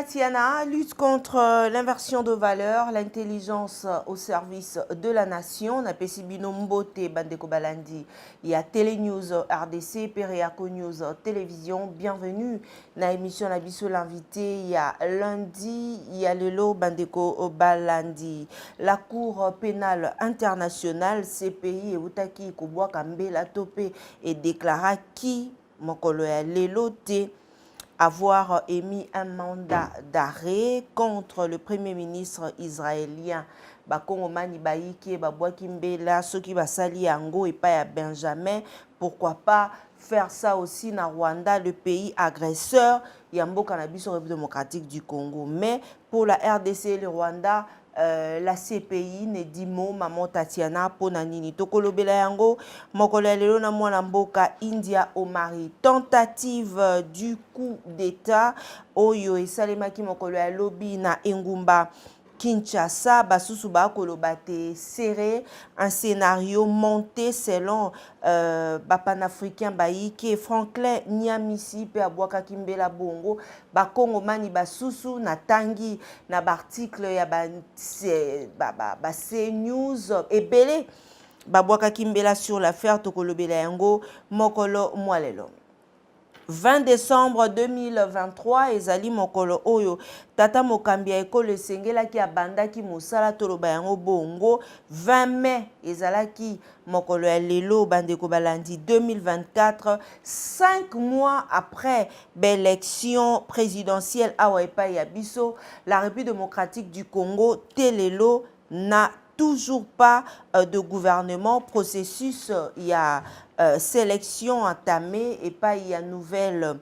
Tatiana lutte contre l'inversion de valeurs, l'intelligence au service de la nation. Na pesi bino mbote bandeko balandi. Il y a Télé News RDC, Periaco News Télévision. Bienvenue na émission na biso l'invité. Il y a lundi, il y a lelo bandeko balandi. La Cour pénale internationale CPI et Utaki Kubwa Kambela Topé et déclara qui mokolo ya lelo te avoir émis un mandat d'arrêt contre le Premier ministre israélien. Bakongomani baiki babwaki mbela soki basali yango epai ya Benjamin, pourquoi pas faire ça aussi na Rwanda, le pays agresseur ya mboka na biso République démocratique du Congo. Mais pour la RDC et le Rwanda, la CPI ne dit mot maman Tatiana pona nini tokolobela yango mokolo ya lelo na mwana mboka India Omari. Tentative du coup d'état oyo esalemaki mokolo ya lobi na engumba Kinshasa, basusu ba kolobate serré, un scénario monté selon panafricain baiki Franklin Nyamisi pe abwaka kimbela bongo bakongomani basusu na tangi na article ya ba CNews ebele babwaka kimbela sur l'affaire tokolobela yango mokolo mwalelo. 20 décembre 2023, ezali mokolo oyo tata mokambi ya ekolo esengelaki abandaki mosala toloba yango bongo. 20 mai ezalaki mokolo ya lelo bandeko balandi 2024, 5 mois après l'élection présidentielle awa epai ya biso, la République démocratique du Congo telelo n'a toujours pas de gouvernement. Processus, il y a sélection entamée et pas il y a nouvelle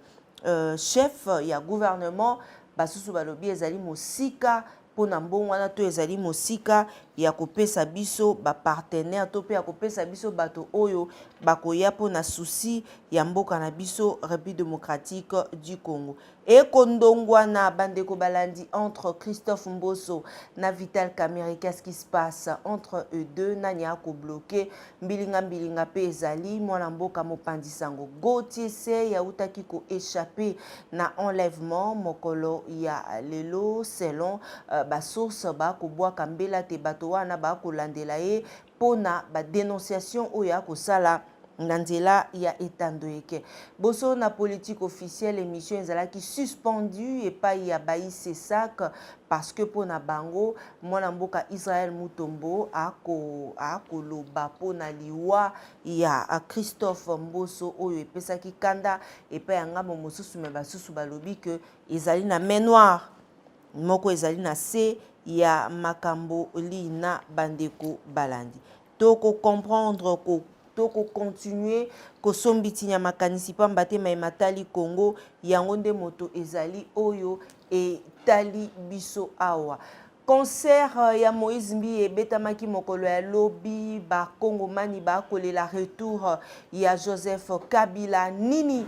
chef, il y a gouvernement. Basusu balobi ezali mosika pona mbongo wana to ezali mosika ya kopesa biso ba partenaire to pe ya kopesa biso bato oyo bakoya pona souci ya mboka na biso République démocratique du Congo. Et kondongwa na bandeko balandi entre Christophe Mboso na Vital Kamerhe, qu'est-ce qui se passe entre eux deux? Nani ako bloqué mbilinga pe ezali mwana mboka mopandi sango Gauthier se ya utaki ko échapper na enlèvement mokolo ya lelo selon ba source ba ko bwa kambela te bato wana ba ko landela ye pona ba dénonciation oya ko sala Nandela ya etandoyeke. Boso na politique officielle émission ezalaki suspendu et pas ya baï sac parce que pona bango mwana mboka Israël Mutombo ako loba pona liwa ya Christophe Mboso oyo epesaki kanda et pas yanga mosusu me basusu balobi que ezali na main noire moko ezali na se ya makambo lina bandeko balandi. Toko comprendre ko toko continuer ko sombiti nya makanisi pamba te matali Congo yango nde moto ezali oyo e tali biso awa. Concert ya Moïse Mbi ebetamaki mokolo ya lobi ba Kongomani ba kolela retour ya Joseph Kabila nini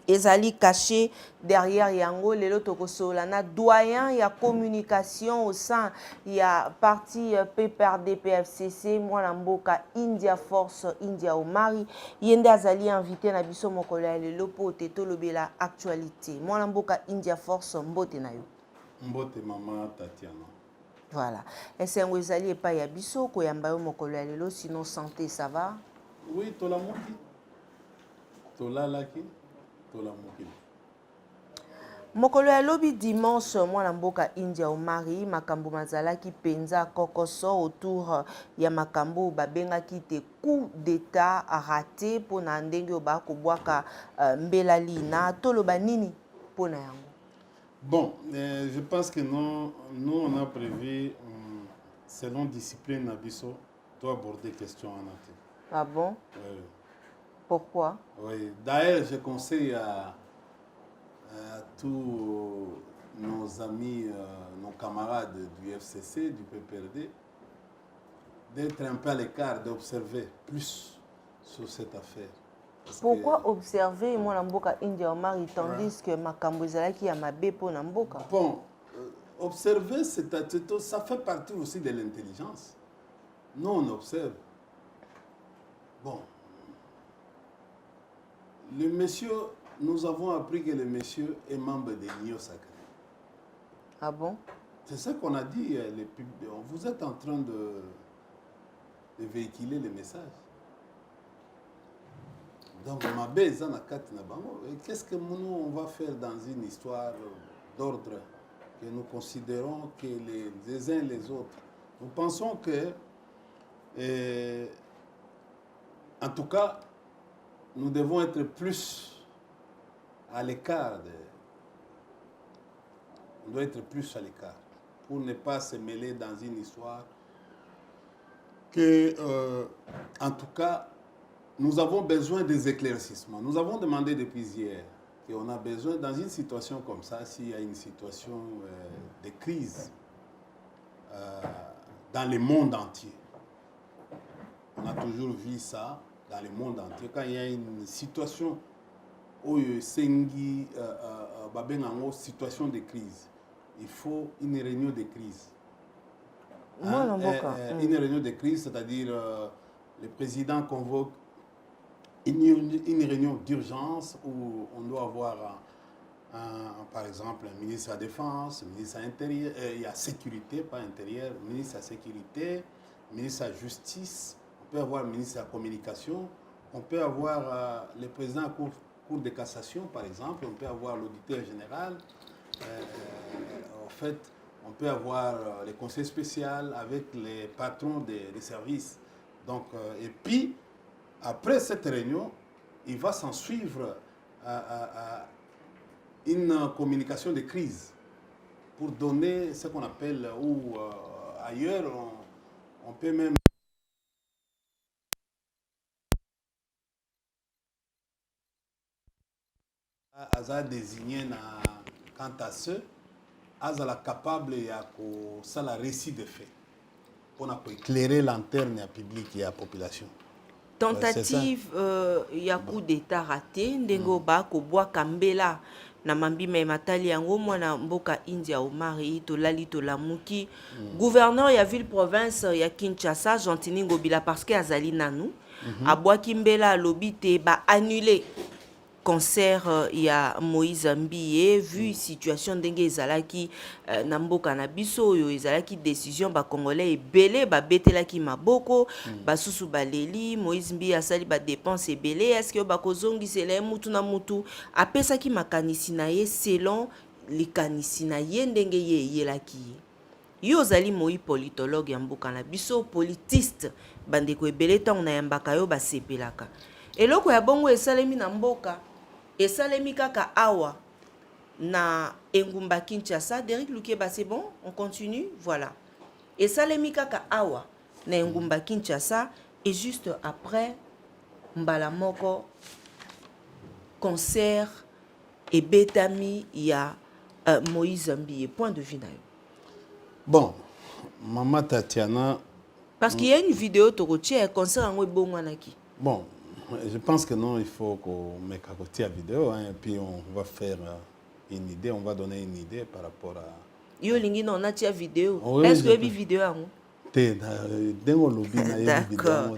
ezali caché derrière yango lelo tokosola na doyen ya communication au sein ya parti PPRD PFCC mwana mboka India Force India Omari yende azali invité na biso mokolo ya lelo po teto lobela actualité mwana mboka India Force mbote na yo. Mbote mama Tatiana. Voilà. Esengo ezali epa ya biso koyamba yo mokolo ya lelo sinon santé ça va? Oui, tola moki. Tola laki. Mokolo ya lobi dimanche mwana mboka India Omari makambo mazalaki penza kokoso autour ya makambo babengaki te coup d'état raté pona ndenge oba kobwaka mbela lina toloba nini pona yango. Bon, je pense que nous on a prévu selon discipline Abisso to aborder question en ate. Ah bon? Oui. Pourquoi? Oui, d'ailleurs, je conseille à tous nos amis, nos camarades du FCC, du PPRD, d'être un peu à l'écart, d'observer plus sur cette affaire. Pourquoi observer moi mboka India Omari tandis que makambo ezalaki ya mabe po na mboka? Bon, observer, ça fait partie aussi de l'intelligence. Nous, on observe. Bon. Le monsieur, nous avons appris que le monsieur est membre de l'Union sacrée. Ah bon? C'est ça qu'on a dit. Vous êtes en train de véhiculer les messages. Donc, qu'est-ce que nous, on va faire dans une histoire d'ordre que nous considérons que les uns et les autres? Nous pensons que, en tout cas, nous devons être plus à l'écart. On doit être plus à l'écart pour ne pas se mêler dans une histoire que, en tout cas, nous avons besoin des éclaircissements. Nous avons demandé depuis hier qu'on a besoin, dans une situation comme ça, s'il y a une situation de crise dans le monde entier. On a toujours vu ça dans le monde entier. Quand il y a une situation où il y a une situation de crise, il faut une réunion de crise. Une réunion de crise, c'est-à-dire le président convoque une réunion d'urgence où on doit avoir, par exemple, un ministre de la Défense, un ministre de l'Intérieur, il y a sécurité, pas intérieur, ministre de la Sécurité, ministre de la Justice, on peut avoir le ministre de la Communication, on peut avoir le président de la Cour de cassation, par exemple, on peut avoir l'auditeur général, en fait, on peut avoir les conseils spéciaux avec les patrons des services. Donc, et puis, après cette réunion, il va s'en suivre une communication de crise pour donner ce qu'on appelle, ou ailleurs, on peut même désigner quant à ceux azala capable de la récit de fait pour éclairer l'antenne publique et la population. Tentative ya coup d'état raté ndengo ba ko bwa kambela na mambima matali yango mwana mboka India Omari to lali to lamuki gouverneur ya ville province ya Kinshasa Gentini Ngobila parce que azali nanu abwa kimbela lobité ba annuler concert ya Moïse Mbiye vu situation ndenge ezalaki na mboka na biso oyo ezalaki décision ba congolais ebele ba betelaki maboko basusu baleli Moïse Mbiye asali ba dépense ebele est-ce que ba kozongisela mutu na mutu apesaki makanisi na ye selon likanisi na ye ndenge ye yelaki yo zali moi politologue ya mboka na biso politiste bandeko ebele tango na yambaka yo basepelaka eloko ya bongo esalemi na mboka esalemi kaka awa na engumba Kinshasa. Derrick Lukeba, c'est bon, on continue, voilà. Esalemi kaka awa na engumba Kinshasa et juste après mbala moko concert et betami ya Moïse Mbiye. Point de vue na yo. Bon, Maman Tatiana, parce qu'il y a une vidéo torotie un concert en Ebongwanaki. Bon, je pense que non, il faut qu'on mette à côté la vidéo, hein, et puis on va faire une idée, on va donner une idée par rapport à... Yo lingi non na tia vidéo. Oui, est-ce que bi vidéo ango? D'accord.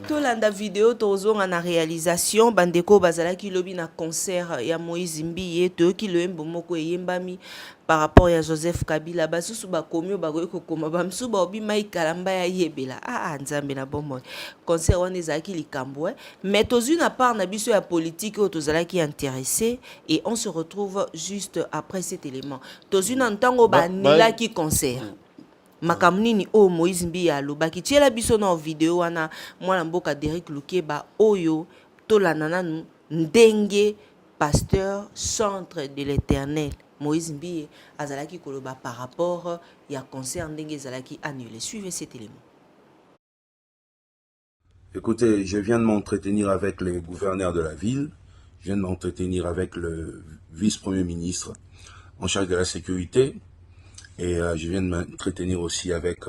Tolanda vidéo tozonga na réalisation bandeko bazalaki lobi na concert ya Moïse Mbiye to ki loembo moko yembami par rapport à Joseph Kabila basusu bakomi bakoyi kokoma bamsu ba obi mai kalamba ya yebela nzambe na bomoi concert wana ezalaki likambo mais tozu na part na biso ya politique o tozalaki intéressé et on se retrouve juste après cet élément tozu na ntango banilaki concert makamnini o Moïse Mbiye alobaki tiela biso na vidéo wana mwana mboka Derrick Lukeba oyo tolanda nanu ndenge pasteur centre de l'Éternel Moïse Mbiye azalaki koloba par rapport ya concert ndenge ezalaki annulé. Suivez cet élément. Écoutez, je viens de m'entretenir avec les gouverneurs de la ville, je viens de m'entretenir avec le vice-premier ministre en charge de la sécurité, et je viens de m'entretenir aussi avec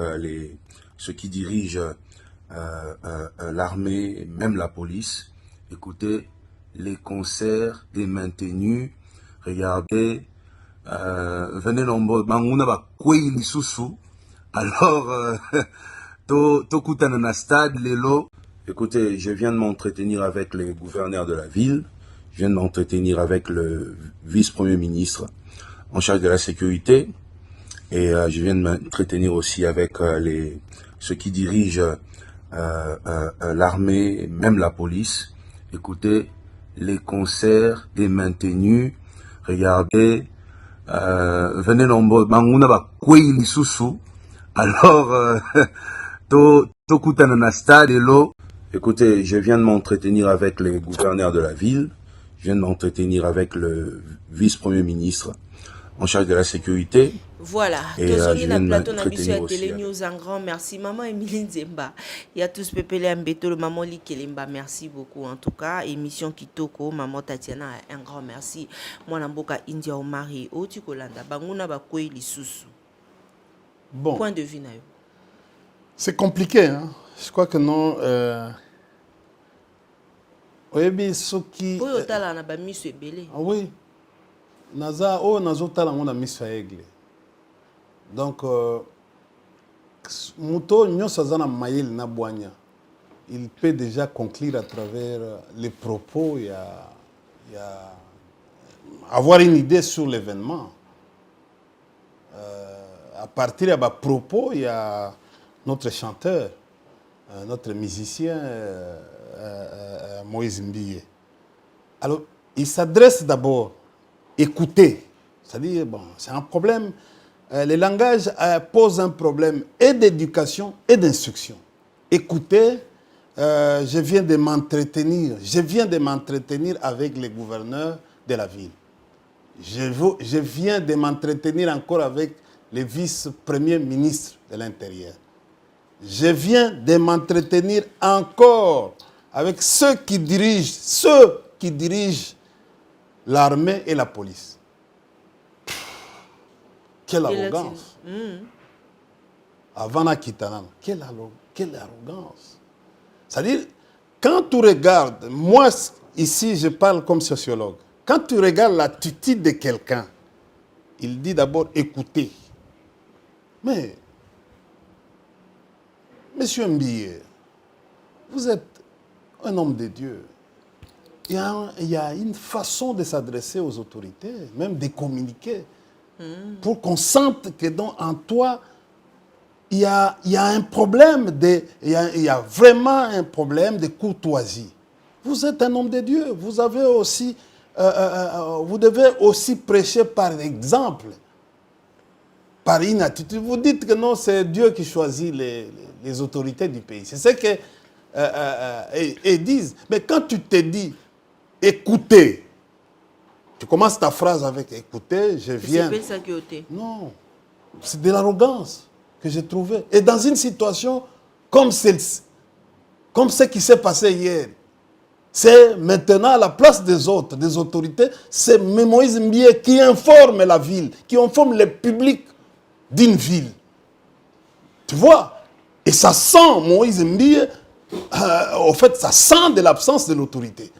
ceux qui dirigent l'armée, même la police. Écoutez, les concerts est maintenus. Regardez, venez nombreux. Alors, to kutana na stade lelo. Écoutez, je viens de m'entretenir avec les gouverneurs de la ville, je viens de m'entretenir avec le vice-premier ministre en charge de la sécurité, Et je viens de m'entretenir aussi avec ceux qui dirigent l'armée, même la police. Écoutez, les concerts est maintenus. Regardez, venez nombreux. Banguna ba kwei lisusu. Alors, to kutana na stade lo. Écoutez, je viens de m'entretenir avec les gouverneurs de la ville. Je viens de m'entretenir avec le vice-premier ministre en charge de la sécurité. Voilà, Et je viens de m'entretenir aussi. Télé News, un grand merci. Maman Emilie Nzemba, il y a tous pepele Ambeto, le maman Likelemba, merci beaucoup en tout cas. Émission Kitoko, maman Tatiana, un grand merci. Moi, Namboka India Omari, Oti Kolanda, Banguna Bakwe Lisusu. Bon. Point de vue, Nayo. C'est compliqué, hein? Je crois que non. Oui, ce qui. Ah oui. Naza, oh, nazo tala on a mis sa aigle. Donc, Muto Nyosazana Maïl Nabouania, il peut déjà conclure à travers les propos, il y a avoir une idée sur l'événement. À partir de ces propos, il y a notre chanteur, notre musicien Moïse Mbiye. Alors, il s'adresse d'abord, écouter, c'est-à-dire, bon, c'est un problème. Le langage pose un problème et d'éducation et d'instruction. Écoutez, je viens de m'entretenir avec les gouverneurs de la ville. Je viens de m'entretenir encore avec le vice-premier ministre de l'Intérieur. Je viens de m'entretenir encore avec ceux qui dirigent l'armée et la police. Quelle arrogance. Avant Akitanan, quelle arrogance. C'est-à-dire, quand tu regardes, moi ici je parle comme sociologue, quand tu regardes l'attitude de quelqu'un, il dit d'abord écoutez. Mais, Monsieur Mbiye, vous êtes un homme de Dieu. Il y a une façon de s'adresser aux autorités, même de communiquer, pour qu'on sente que en toi, il y a un problème, il y a vraiment un problème de courtoisie. Vous êtes un homme de Dieu, vous avez aussi, vous devez aussi prêcher par exemple, par une attitude. Vous dites que non, c'est Dieu qui choisit les autorités du pays. C'est ce qu'ils disent. Mais quand tu te dis, écoutez, tu commences ta phrase avec écoutez, je viens. Non, c'est de l'arrogance que j'ai trouvé. Et dans une situation comme celle-ci, comme ce qui s'est passé hier, c'est maintenant à la place des autres, des autorités, c'est Moïse Mbiye qui informe la ville, qui informe le public d'une ville. Tu vois? Et ça sent, Moïse Mbiye, au fait, ça sent de l'absence de l'autorité.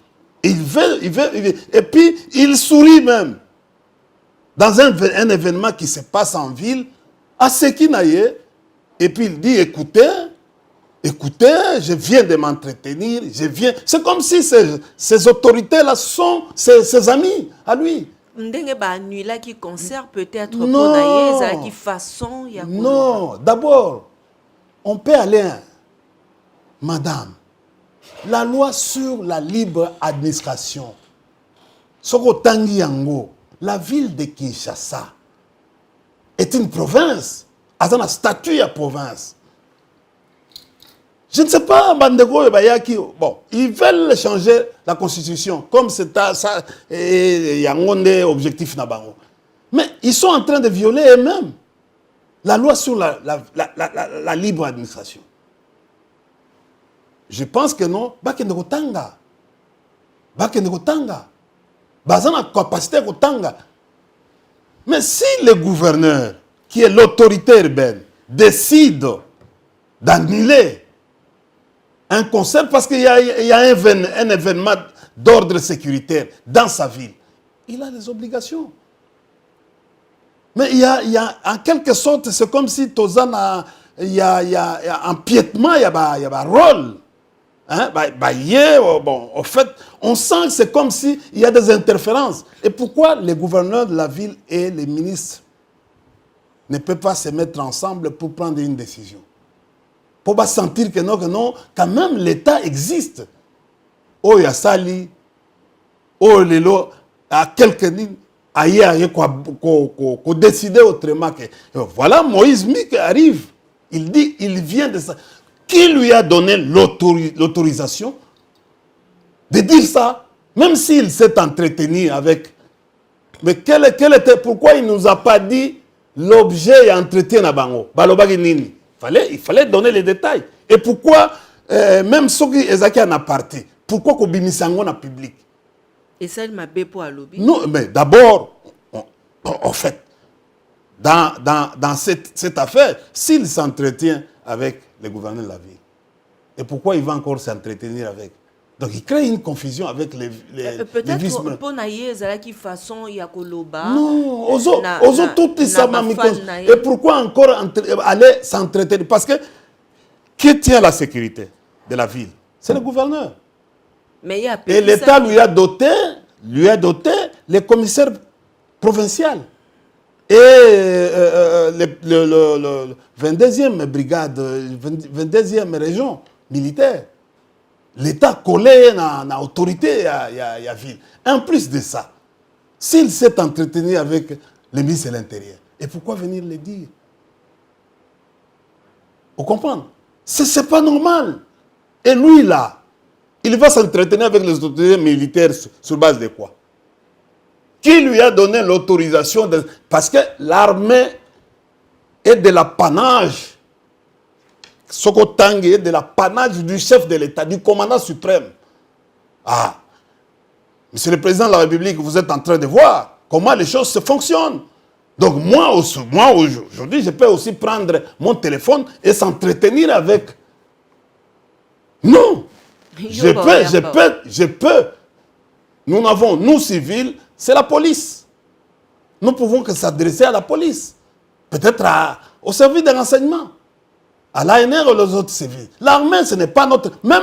Il veut, et puis il sourit même. Dans un événement qui se passe en ville, à Sekinaye, et puis il dit, écoutez, je viens de m'entretenir, C'est comme si ces autorités-là sont ses amis à lui. Qui concert peut-être non, d'abord, on peut aller, madame, la loi sur la libre administration, Sokotangi Yango, la ville de Kinshasa, est une province, a un statut à province. Je ne sais pas, Bandego et Bayaki, bon, ils veulent changer la constitution, comme c'est ça, il y a un objectif Nabango. Mais ils sont en train de violer eux-mêmes la loi sur la libre administration. Je pense que non, Bakende Tanga. Bazana capacité Tanga. Mais si le gouverneur, qui est l'autorité urbaine, décide d'annuler un concert parce qu'il y a un événement d'ordre sécuritaire dans sa ville, il a des obligations. Mais il y a en quelque sorte, c'est comme si Tozana, il y a empiètement, il y a un rôle. Hein? Bon, en fait, on sent que c'est comme s'il y a des interférences. Et pourquoi les gouverneurs de la ville et les ministres ne peuvent pas se mettre ensemble pour prendre une décision. Pour pas sentir que non, quand même l'État existe. Oh, il y a Sali, oh, Lelo, à quelques lignes, ailleurs, qu'on décide autrement. Voilà, Moïse Mik arrive. Il dit, il vient de ça. Qui lui a donné l'autorisation de dire ça, même s'il s'est entretenu avec. Mais quel était, pourquoi il ne nous a pas dit l'objet et entretien à Bango? Il fallait donner les détails. Et pourquoi, même ceux qui Ezaki en a parti, pourquoi qu'on bimisango en public? Et ça, il m'a bé pour lobby. Non, mais d'abord, en fait, dans cette affaire, s'il s'entretient avec le gouverneur de la ville, et pourquoi il va encore s'entretenir avec? Donc il crée une confusion avec les peut-être pour naïe qui façon il y a koloba. Non, ozo tout ça et pourquoi encore aller s'entretenir? Parce que qui tient la sécurité de la ville? C'est le gouverneur. Mais il y a et l'État lui a doté les commissaires provinciaux. Et le 22e brigade, 22e région militaire. L'État collé dans l'autorité à la ville. En plus de ça, s'il s'est entretenu avec le ministre de l'Intérieur, et pourquoi venir le dire? Vous comprenez? Ce n'est pas normal. Et lui, là, il va s'entretenir avec les autorités militaires sur base de quoi? Qui lui a donné l'autorisation de... Parce que l'armée est de l'apanage. Sokotang est de l'apanage du chef de l'État, du commandant suprême. Ah, Monsieur le Président de la République, vous êtes en train de voir comment les choses se fonctionnent. Donc moi aujourd'hui, je peux aussi prendre mon téléphone et s'entretenir avec... Non, je peux. Nous avons, nous civils, c'est la police. Nous pouvons que s'adresser à la police. Peut-être au service de renseignement. À l'ANR ou les autres civils. L'armée, ce n'est pas notre... Même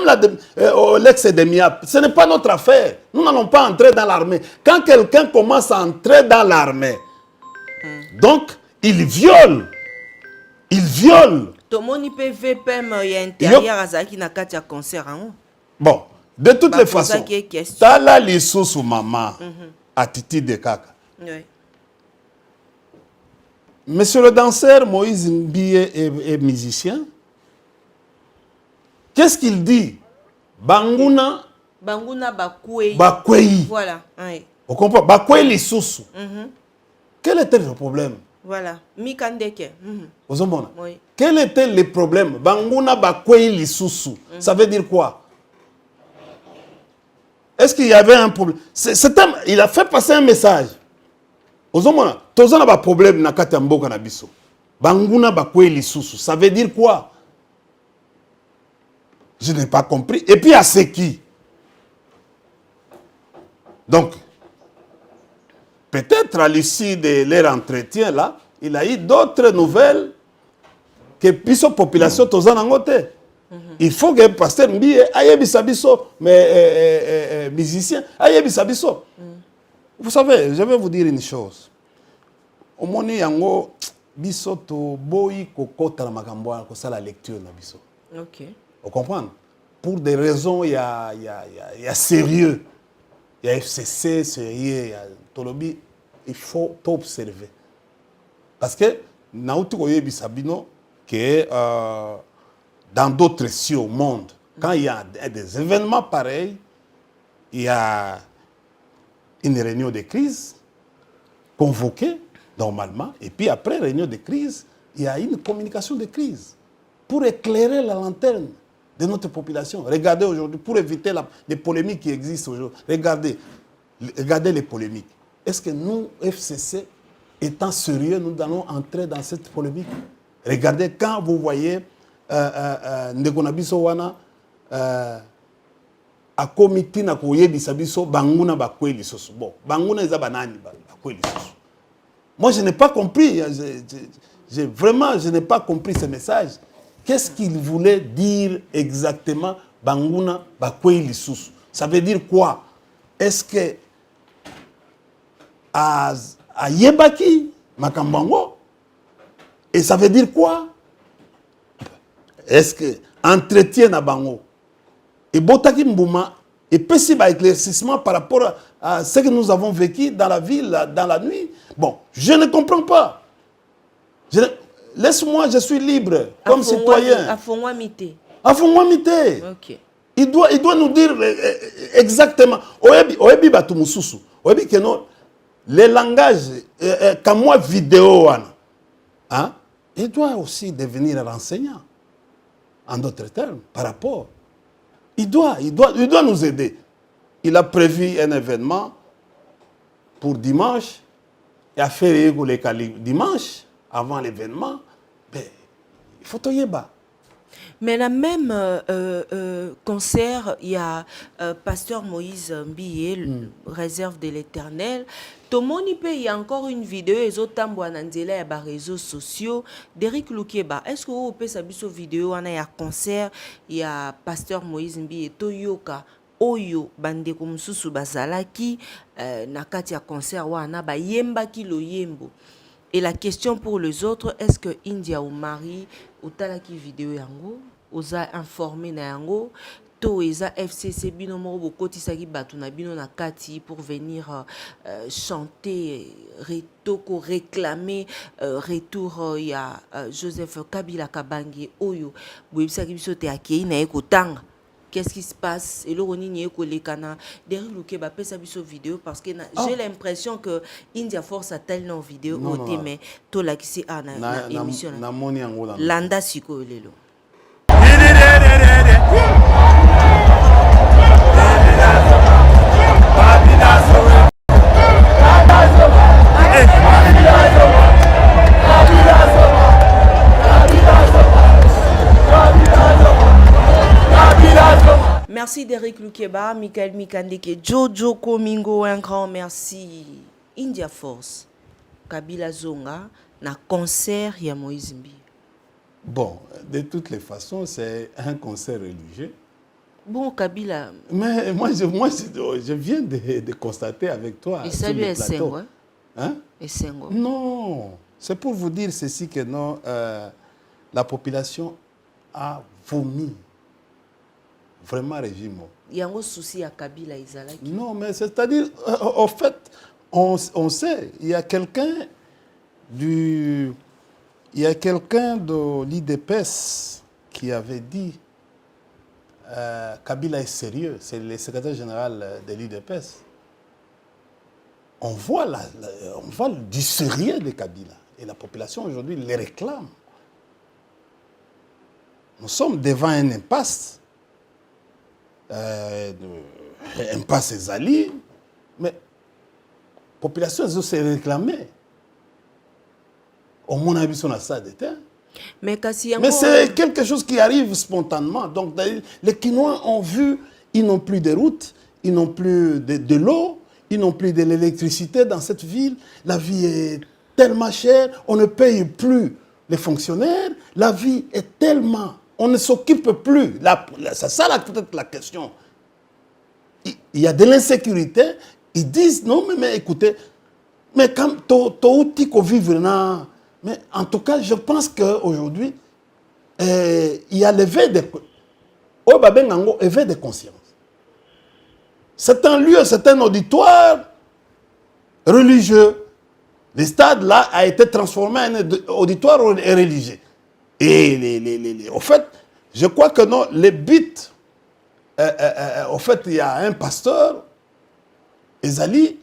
l'ex-EDEMIAP, ce n'est pas notre affaire. Nous n'allons pas entrer dans l'armée. Quand quelqu'un commence à entrer dans l'armée, donc, il viole. Il viole. Tout le monde peut VPM, il y a intérieur à Zaki Nakatia concert. Bon, de toutes les façons, Tala Lissou maman, à Titi de Kaka. Oui. Monsieur le danseur Moïse Mbie est musicien. Qu'est-ce qu'il dit? Banguna Bakwei. Bakwei. Voilà. Oui. Vous comprenez? Bakwei Lissoussou. Quel était le problème? Voilà. Mikandeke. Vous comprenez? Oui. Quel était le problème? Banguna Bakwei Lissoussou. Ça veut dire quoi? Est-ce qu'il y avait un problème? Il a fait passer un message. Ozomona, tozana ba problème na kati ya mboka na biso. Banguna bakwei lisusu. Ça veut dire quoi? Je n'ai pas compris. Et puis à ce qui? Donc, peut-être à l'issue de leur entretien là, il a eu d'autres nouvelles que biso population tozana ngote. Il faut que pasteur Mbie aye bisabiso mais musicien aye bisabiso. Vous savez, je vais vous dire une chose. Au moni yango biso to boyi kokota na makambo ko sala lecture na biso. OK. Vous comprenez? Pour des raisons il y a sérieux. Il y a FCC sérieux, il y a tolobi, il faut t'observer. Parce que nauti koye bisabino que dans d'autres cieux au monde, quand il y a des événements pareils, il y a une réunion de crise convoquée normalement, et puis après réunion de crise, il y a une communication de crise pour éclairer la lanterne de notre population. Regardez aujourd'hui, pour éviter les polémiques qui existent aujourd'hui, regardez les polémiques. Est-ce que nous, FCC, étant sérieux, nous allons entrer dans cette polémique? Regardez quand vous voyez Ndekonabiso wana a comité na koyebisa biso banguna bakweli soso. Bon, banguna eza banani bakweli soso. Moi je n'ai pas compris, je n'ai pas compris ce message. Qu'est-ce qu'il voulait dire exactement banguna bakweli soso? Ça veut dire quoi? Est-ce que à Yebaki makambango Et ça veut dire quoi? Est-ce que entretien na bango et Botaki Mbouma et possible éclaircissement par rapport à ce que nous avons vécu dans la ville, dans la nuit? Bon, je ne comprends pas. Laisse-moi, je suis libre comme citoyen. Afongwamité. Afongwamité. Ok. Il doit nous dire exactement. Oebi batumususu. Oebi que non. Les langages, comme moi vidéo, hein, il doit aussi devenir enseignant. En d'autres termes, par rapport. Il doit nous aider. Il a prévu un événement pour dimanche. Il a fait les dimanche, avant l'événement. Il faut te yeba. Mais dans le même concert, il y a Pasteur Moïse Mbiye, réserve de l'Éternel. Tout le monde il y a encore une vidéo, les autres tambouanandela et les réseaux sociaux d'Eric Lukeba. Est-ce que vous pouvez savoir cette vidéo? Il y a un concert, il y a Pasteur Moïse Mbiye, Toyoka, Oyo, Bande Kumsusu Bazalaki, Nakati a concert, Wana, Yemba Kilo Yembo. Et la question pour les autres, est-ce que India ou Marie ou talaki vidéo yango, oza informé na yango, to eza FCC bino moko bokotisaki bato na bino na kati pour venir chanter, réclamer retour ya Joseph Kabila Kabange oyo boyebisaki biso te akei na ye kotanga. Qu'est-ce qui se passe? Et l'oroni n'y est que les canards. Derrière le Québec, ça cette vidéo parce que j'ai l'impression que India Force a tellement vidéo au thème, mais tout là qui c'est na émission. Landa siko lelo. Merci Derek Lukeba, Michael Mikandeke, Jojo Komingo, un grand merci. India Force, Kabila Zonga, na concert ya Moïse Mbiye. Bon, de toutes les façons, c'est un concert religieux. Bon, Kabila. Mais moi, je viens de constater avec toi. Et ça lui est Sengo. Hein? Et Sengo. Non, c'est pour vous dire ceci que non, la population a vomi. Vraiment régime. Il y a un souci à Kabila Izalaki. Non, mais c'est-à-dire, en fait, on sait, il y a quelqu'un de l'IDPS qui avait dit Kabila est sérieux, c'est le secrétaire général de l'IDPS. On voit du sérieux de Kabila et la population aujourd'hui les réclame. Nous sommes devant un impasse. Impasse Ezali, mais la population s'est réclamée. Au moins, on a vu son assad d'état. Mais c'est quelque chose qui arrive spontanément. Donc, les Kinois ont vu, ils n'ont plus de routes, ils n'ont plus de l'eau, ils n'ont plus de l'électricité dans cette ville. La vie est tellement chère, on ne paye plus les fonctionnaires. La vie est tellement... On ne s'occupe plus. C'est ça peut-être la question. Il y a de l'insécurité. Ils disent, non, mais écoutez, mais quand tu vivre là, mais en tout cas, je pense qu'aujourd'hui, il y a l'éveil de conscience. C'est un lieu, c'est un auditoire religieux. Le stade là a été transformé en auditoire religieux. Et au fait, je crois que non, les buts, au fait, il y a un pasteur, Ezali,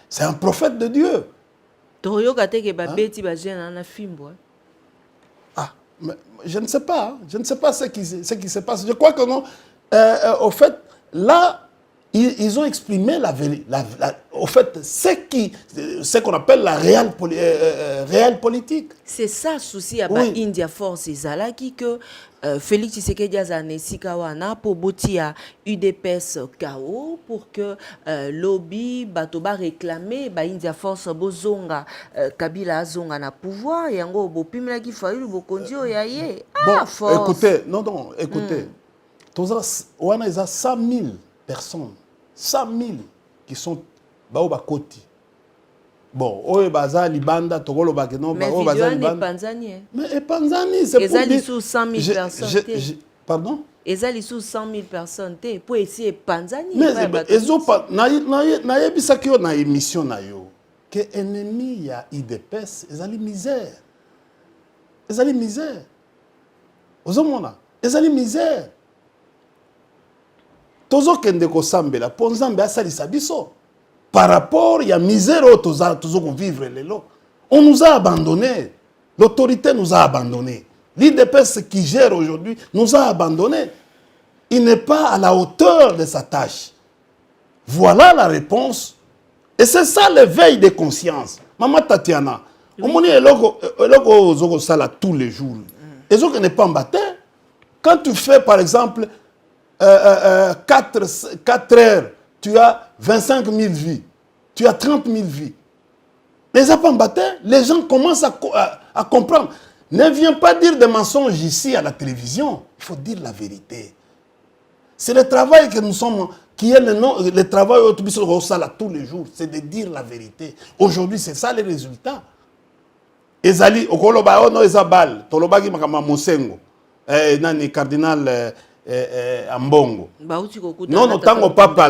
c'est un prophète de Dieu. Ah, mais je ne sais pas, je ne sais pas ce qui se passe. Je crois que non, au fait, là, ils ont exprimé la vérité, au fait, ce qu'on appelle la réelle politique. C'est ça le souci à India Force et Zalaki que Félix Tshisekedi Azane Sikawana pour botia UDPS KO pour que lobby batoba réclamer India Force bozonga Kabila Zonga na pouvoir et ngo bopimela ki fayu bokondio yaye. Bon, écoutez, non, écoutez. On a 100 000 personnes, 100 000 qui sont Baoba Koti. Bon, oye baza libanda tokolo bakeno mais baza vidéo libanda. n'est Panzani. Mais Panzani, c'est pour Ezali dire... sous 100 000 personnes. Pardon? Ezali sous 100 000 personnes. Pour essayer Panzani. Mais naïebisaki yo na émission na yo que ennemi ya IDPS ezali misère. Ezali misère. Ozomona, ezali misère. Tozo kende ko sambela, ponzambe asalisa biso. Par rapport à la misère que vivre lelo. On nous a abandonnés. L'autorité nous a abandonnés. L'IDPS qui gère aujourd'hui nous a abandonnés. Il n'est pas à la hauteur de sa tâche. Voilà la réponse. Et c'est ça l'éveil de conscience. Maman Tatiana, on est là tous les jours. Et ce qui n'est pas embatté. Quand tu fais par exemple 4 heures, tu as 25 000 vies, tu as 30 000 vies. Les gens commencent à comprendre. Ne viens pas dire des mensonges ici à la télévision. Il faut dire la vérité. C'est le travail que nous sommes, qui est le travail au tous les jours. C'est de dire la vérité. Aujourd'hui, c'est ça les résultats. Ezali, okoloba ono ezabal, tolobaki makama Mosengo, nani cardinal Ambongo. Non, tango papa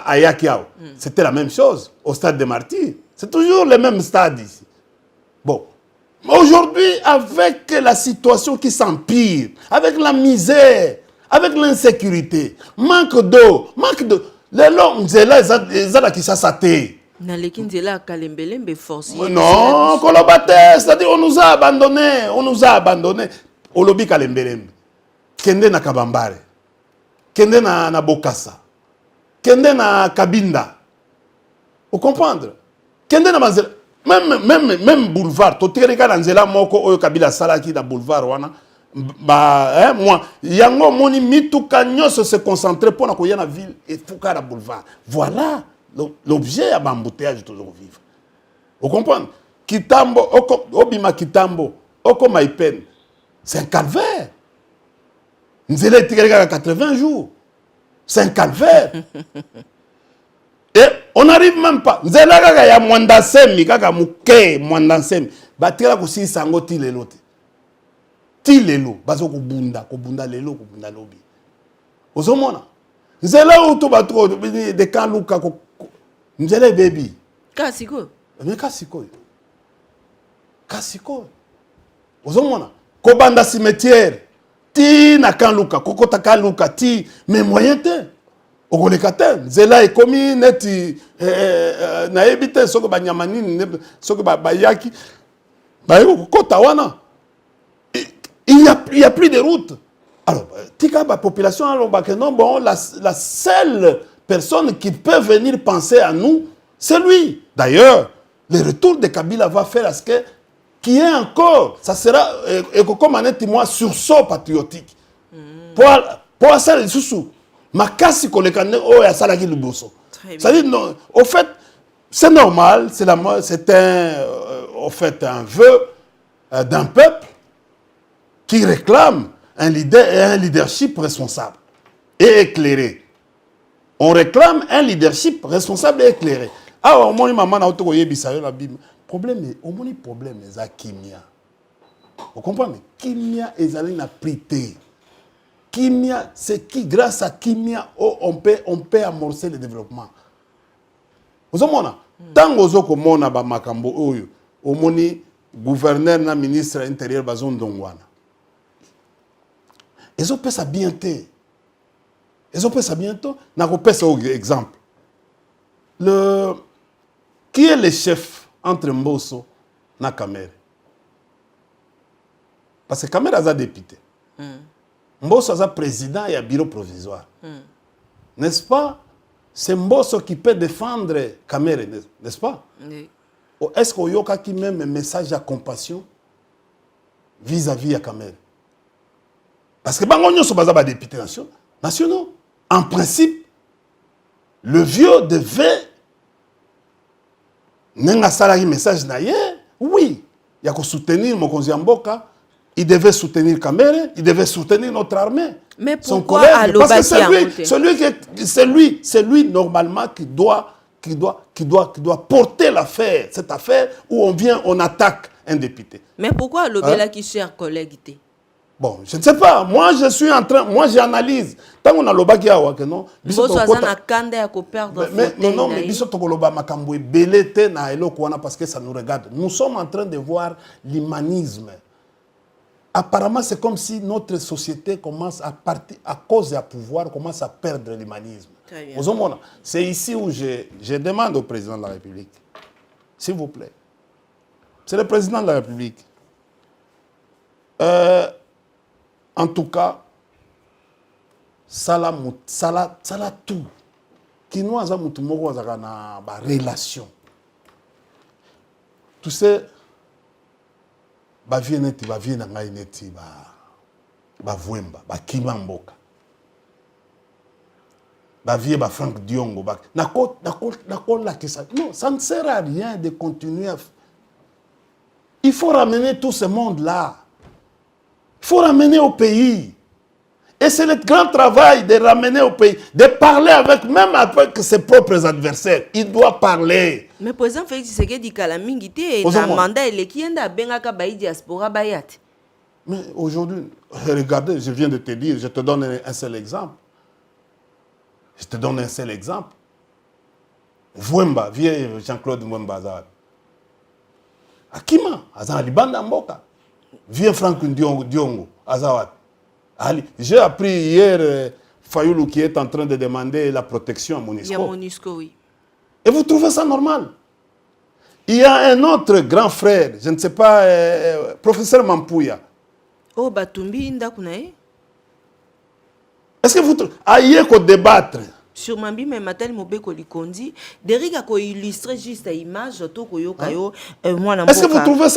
à Yakiao, c'était la même chose au stade des Martyrs. C'est toujours le même stade ici. Bon, aujourd'hui, avec la situation qui s'empire, avec la misère, avec l'insécurité, manque d'eau, les longs, là qui s'assatent. Non, c'est-à-dire on nous a abandonnés, au lobby Kalembelembe. Kende na Kabambare. Kende na Bokassa. Kende na Kabinda. Vous comprenez? Kende na Manzela. Même boulevard. Totereka na Nzela moko oyo Kabila Salaki na boulevard wana. Moi, yango moni mituka nyonso se concentrer pour na koya na ville et fuka na boulevard. Voilà l'objet à l'embouteillage toujours vivre. Vous comprenez? Kitambo, Obima Kitambo, Oko Maipen. C'est un calvaire. Nous allons à 80 jours. C'est un calvaire. Et on n'arrive même pas. Nous allons à Mwandasemi, Kaka Mouké, Mwandasemi. Batira Kosi Sango Tilelo. Tilelo. Bazo Kobunda, Kobunda Lelo, Kobunda Lobi. Ozomona. Nous allons au Tobato, de Kaluka, nous allons baby. Kasiko. Mais Kasiko. Kasiko. Ozomona. Kobanda cimetière. Ti na Kaluka, Kokota Kaluka, ti, mais moyen te. Okolekate. Zela est commis neti na ebite soko banyamanini soko bayaki. Kokota wana. Il y a plus de route. Alors, tika la population alors que non bon la seule personne qui peut venir penser à nous, c'est lui. D'ailleurs, le retour de Kabila va faire à ce que qui est encore, ça sera comme un moi sursaut patriotique. Pour ça les sous makasi kolekane o ya salaki luboso. Ça dit non, au fait c'est normal, c'est au fait un vœu d'un peuple qui réclame un leadership responsable et éclairé. On réclame un leadership responsable et éclairé. Ah, au moins maman na otoko yebisa yo la bim. Problème, au moins problème est à Kimia. Vous comprenez? Kimia est allé na prité. Kimia, c'est qui grâce à Kimia on peut amorcer le développement. Vous comprenez? Tant que vous mona ba makambo oyo, au moni gouverneur na ministre intérieur bazon dongwana. Ils ont fait ça bientôt. Ils ont fait ça bientôt. N'a pas ça exemple. Qui est le chef entre Mbosso et Kamere? Parce que Kamere a député. Mbosso a président et a bureau provisoire. N'est-ce pas? C'est Mbosso qui peut défendre Kamere, n'est-ce pas? Oui. Est-ce qu'il y a qui même un message de compassion vis-à-vis de Kamere? Parce que Bangonyo sont pas députés nationaux. En principe, le vieux devait n'enga salari message naïe. Oui, il y a que soutenir Mokonzi Mboka, il devait soutenir Kamere, il devait soutenir notre armée. Mais pourquoi son collègue, parce que c'est lui normalement qui qui doit porter l'affaire, cette affaire où on vient, on attaque un député. Mais pourquoi l'obéla qui cher collègue? Bon, je ne sais pas. Moi, je suis en train, moi, j'analyse. Tant qu'on a l'oba qui a ouaké, non. Mais non, mais biso tokoloba makambo belete na elo kwana parce que ça nous regarde. Nous sommes en train de voir l'humanisme. Apparemment, c'est comme si notre société commence à partir, à cause du pouvoir, commence à perdre l'humanisme. C'est ici où je demande au président de la République, s'il vous plaît. C'est le président de la République. En tout cas, ça tout. Qui nous a une relation. Tu sais, vie neti vuemba, kimamboka. Vie Franck Diongo. Non, ça ne sert à rien de continuer. Il faut ramener tout ce monde-là. Il faut ramener au pays. Et c'est le grand travail de ramener au pays, de parler même avec ses propres adversaires. Il doit parler. Mais par exemple, Félix Tshisekedi Kalamingite et un mandat qui est à Bengaka Baï Diaspora Bayat. Mais aujourd'hui, regardez, je viens de te dire, je te donne un seul exemple. Je te donne un seul exemple. Vuemba, vieux Jean-Claude Vuemba Azar. Akima, Azar Libanda Mboka. Vieux Franck Diongo, Azawat. J'ai appris hier Fayoulou qui est en train de demander la protection à Monusco. Il y a Monusco, oui. Et vous trouvez ça normal? Il y a un autre grand frère, je ne sais pas, professeur Mampouya. Oh, Batumbi Ndakunae. Est-ce que vous trouvez? Aïe qu'on débattre. Sur Mambi, mais Matel Mobeko Likondi, Derrick a illustré juste l'image, est-ce que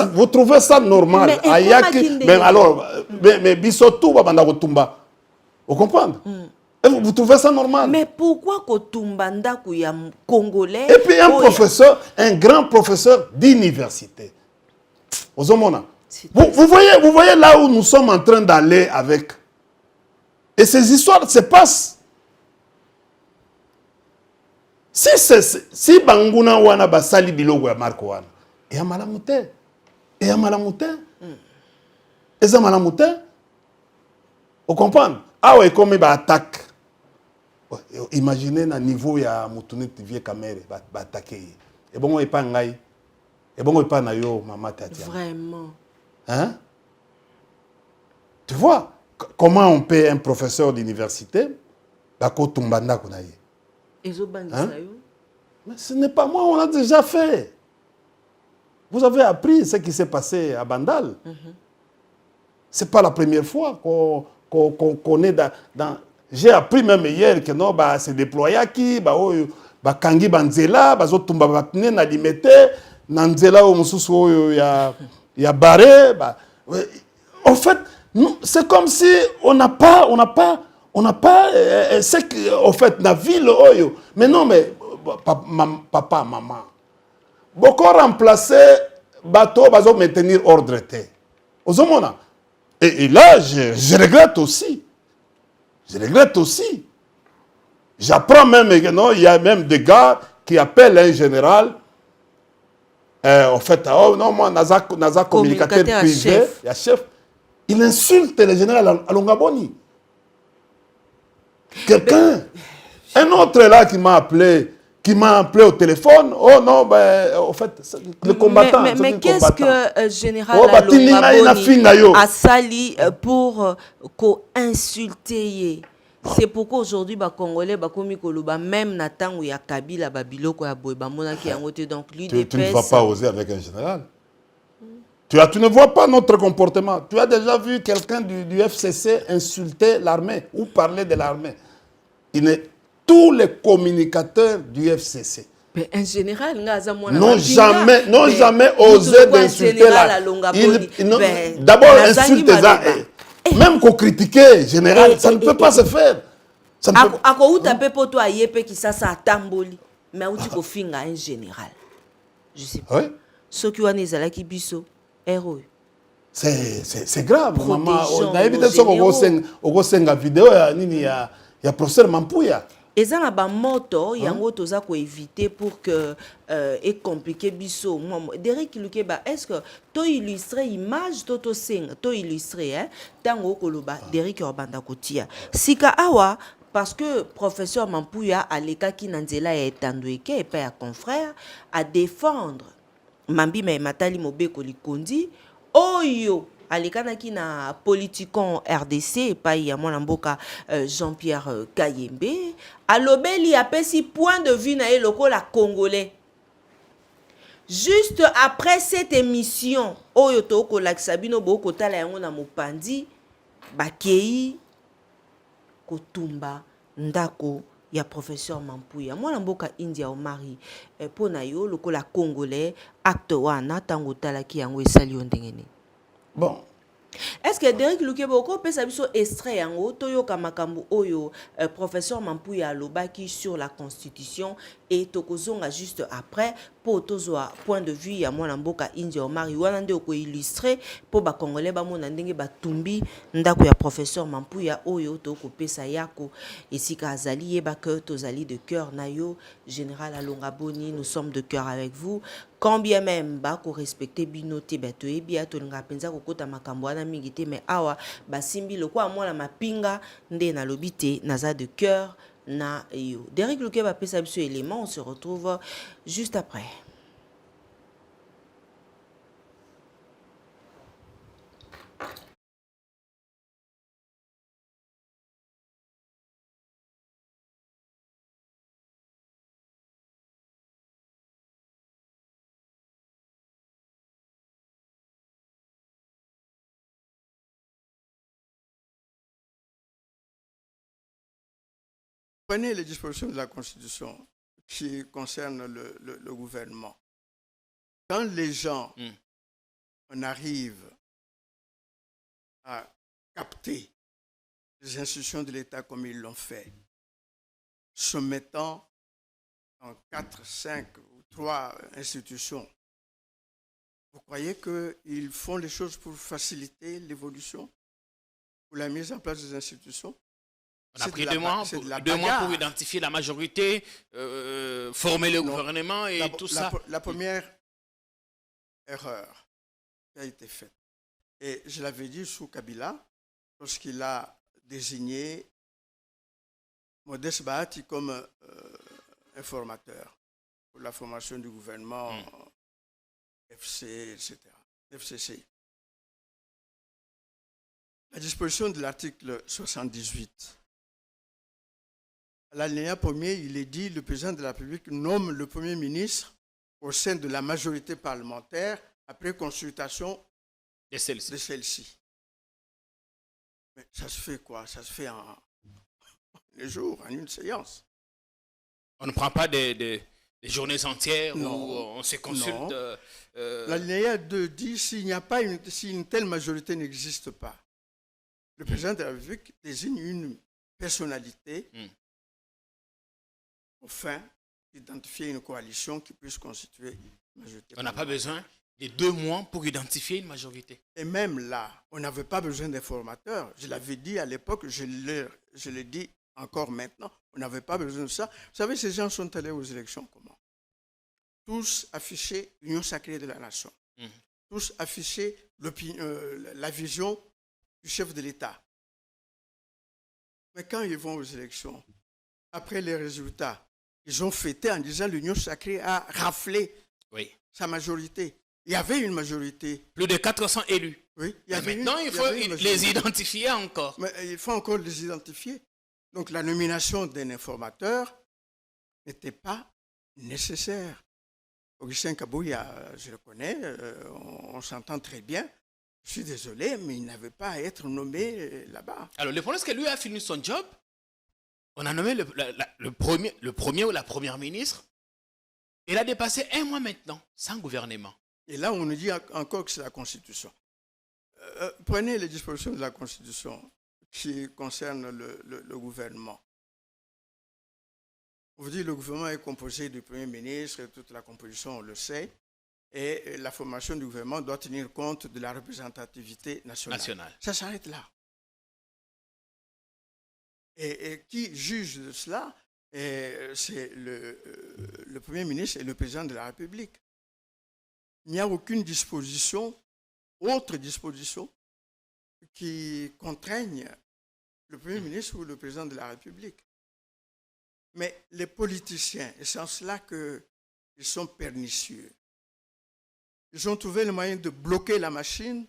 vous trouvez ça normal? Mais alors, mais Bissotou va banda Tumba. Vous comprenez? Vous trouvez ça normal? Mais pourquoi Kotumba Ndakuya Congolais? Et puis un grand professeur d'université. Vous voyez là où nous sommes en train d'aller avec. Et ces histoires se passent. Si Banguna wana basali bilogo ya Marco wana, et ya malamute. Vous comprenez? Ah ouais, comme il attaque. Imaginez na niveau ya Moutounit vie caméra ba attaquer. Et bon on pas ngai. Et bon on pas na yo mama Tatia. Vraiment. Hein? Tu vois comment on paie un professeur d'université bako tumbanda kunaye. Hein? Mais ce n'est pas moi, on l'a déjà fait. Vous avez appris ce qui s'est passé à Bandal. Ce n'est pas la première fois qu'on est dans... J'ai appris même hier que non, c'est déployé qui, Kangi Banzela, Bazotumba Batne, Nalimete, Nanzela ou Moussou, il y a Barré. En fait, c'est comme si on n'a pas ce qu'en fait la ville mais non mais papa maman beaucoup remplacer bateau bazo maintenir ordre et là je regrette aussi j'apprends même que non il y a même des gars qui appellent un général en fait oh non moi naza communicateur privé il y a chef il insulte le général Alongaboni. Quelqu'un, un autre là qui m'a appelé au téléphone. Oh non, en fait, le combattant. Mais qu'est-ce que général Alongaboni a sali pour insulter? C'est pourquoi aujourd'hui, les Congolais, même Nathan ou Kabila, Babiloko, donc l'UDPS. Tu ne vas pas oser avec un général. Tu ne vois pas notre comportement. Tu as déjà vu quelqu'un du FCC insulter l'armée ou parler de l'armée. Tous les communicateurs du FCC n'ont jamais osé d'insulter l'armée. D'abord, insulter ça. Même qu'on critiquait général, ça ne peut pas se faire. Mais un général. Je sais pas. Oui. Ce qui est biso. C'est grave, maman. On a évidemment vidéo, il y a professeur Mampouya. eza na bamoto yango toza koéviter pour que compliqué biso Derek Lukeba, est-ce que to illustrer image to senga to illustrer tango koloba Derek Obanda kotia sika awa parce que professeur Mampuya alekaki na nzela ya etandweke epa ya confrère à défendre Mambi Matali Mobeko Likondi oyo alekanaki na politikon RDC epai ya mwana mboka Jean-Pierre Kayembe alobeli apesi point de vue na ye lokola congolais. Juste après cette émission oyo tokolakisa bino bokotala yango na mopandi bakei kotumba ndako ya professeur Mampuya mwana mboka India Omari pona yo lokola congolais acte wana tango talaki yango esali yo ndengene. Bon. Est-ce que Derek Lukeba ko pesa biso extrait yango toyoka makambo oyo professeur Mampuya alobaki sur la constitution et tokozonga juste après pour tozwa point de vue ya mwana mboka India Omari wana nde ko illustrer pour ba congolais ba mona ndenge batumbi ndako ya professeur Mampuya oyo toko pesa yako esika azali yeba que tozali de cœur na yo général Alonga Boni, nous sommes de cœur avec vous. Quand bien même ba ko respecter binote bato ebia to nga penza kokota makambo wana mingi te mais awa basimbi lokwa mwana mapinga nde na lobite naza de cœur na yo. Derek Lukeba pesa biso élément, on se retrouve juste après. Prenez les dispositions de la Constitution qui concernent le gouvernement. Quand les gens, on arrive à capter les institutions de l'État comme ils l'ont fait, se mettant en 4, 5 ou 3 institutions, vous croyez qu'ils font les choses pour faciliter l'évolution, pour la mise en place des institutions? On a pris 2 mois, pour identifier la majorité, former le gouvernement et tout ça. La première erreur qui a été faite, et je l'avais dit sous Kabila, lorsqu'il a désigné Modeste Bahati comme informateur pour la formation du gouvernement FCC. La disposition de l'article 78. À l'alinéa premier, il est dit le président de la République nomme le Premier ministre au sein de la majorité parlementaire après consultation de celle-ci. Mais ça se fait quoi? Ça se fait en un jour, en une séance. On ne prend pas des journées entières où on se consulte. L'alinéa 2 dit si une telle majorité n'existe pas, le président de la République désigne une personnalité afin d'identifier une coalition qui puisse constituer une majorité. On n'a pas besoin de 2 mois pour identifier une majorité. Et même là, on n'avait pas besoin d'informateurs. Je l'avais dit à l'époque, je le dis encore maintenant, on n'avait pas besoin de ça. Vous savez, ces gens sont allés aux élections comment? Tous affichaient l'union sacrée de la nation. Tous affichaient la vision du chef de l'État. Mais quand ils vont aux élections, après les résultats, ils ont fêté en disant l'union sacrée a raflé sa majorité. Il y avait une majorité. Plus de 400 élus. Oui. Maintenant, il faut les identifier encore. Mais il faut encore les identifier. Donc la nomination d'un informateur n'était pas nécessaire. Augustin Kabouya, je le connais, on s'entend très bien. Je suis désolé, mais il n'avait pas à être nommé là-bas. Alors, le problème, c'est que lui a fini son job. On a nommé le premier ou la première ministre. Il a dépassé 1 mois maintenant, sans gouvernement. Et là, on nous dit encore que c'est la Constitution. Prenez les dispositions de la Constitution qui concernent le gouvernement. On vous dit que le gouvernement est composé du Premier ministre, et toute la composition, on le sait, et la formation du gouvernement doit tenir compte de la représentativité nationale. Ça s'arrête là. Et qui juge de cela? Et c'est le Premier ministre et le Président de la République. Il n'y a aucune disposition, autre disposition, qui contraigne le Premier ministre ou le Président de la République. Mais les politiciens, et c'est en cela qu'ils sont pernicieux, ils ont trouvé le moyen de bloquer la machine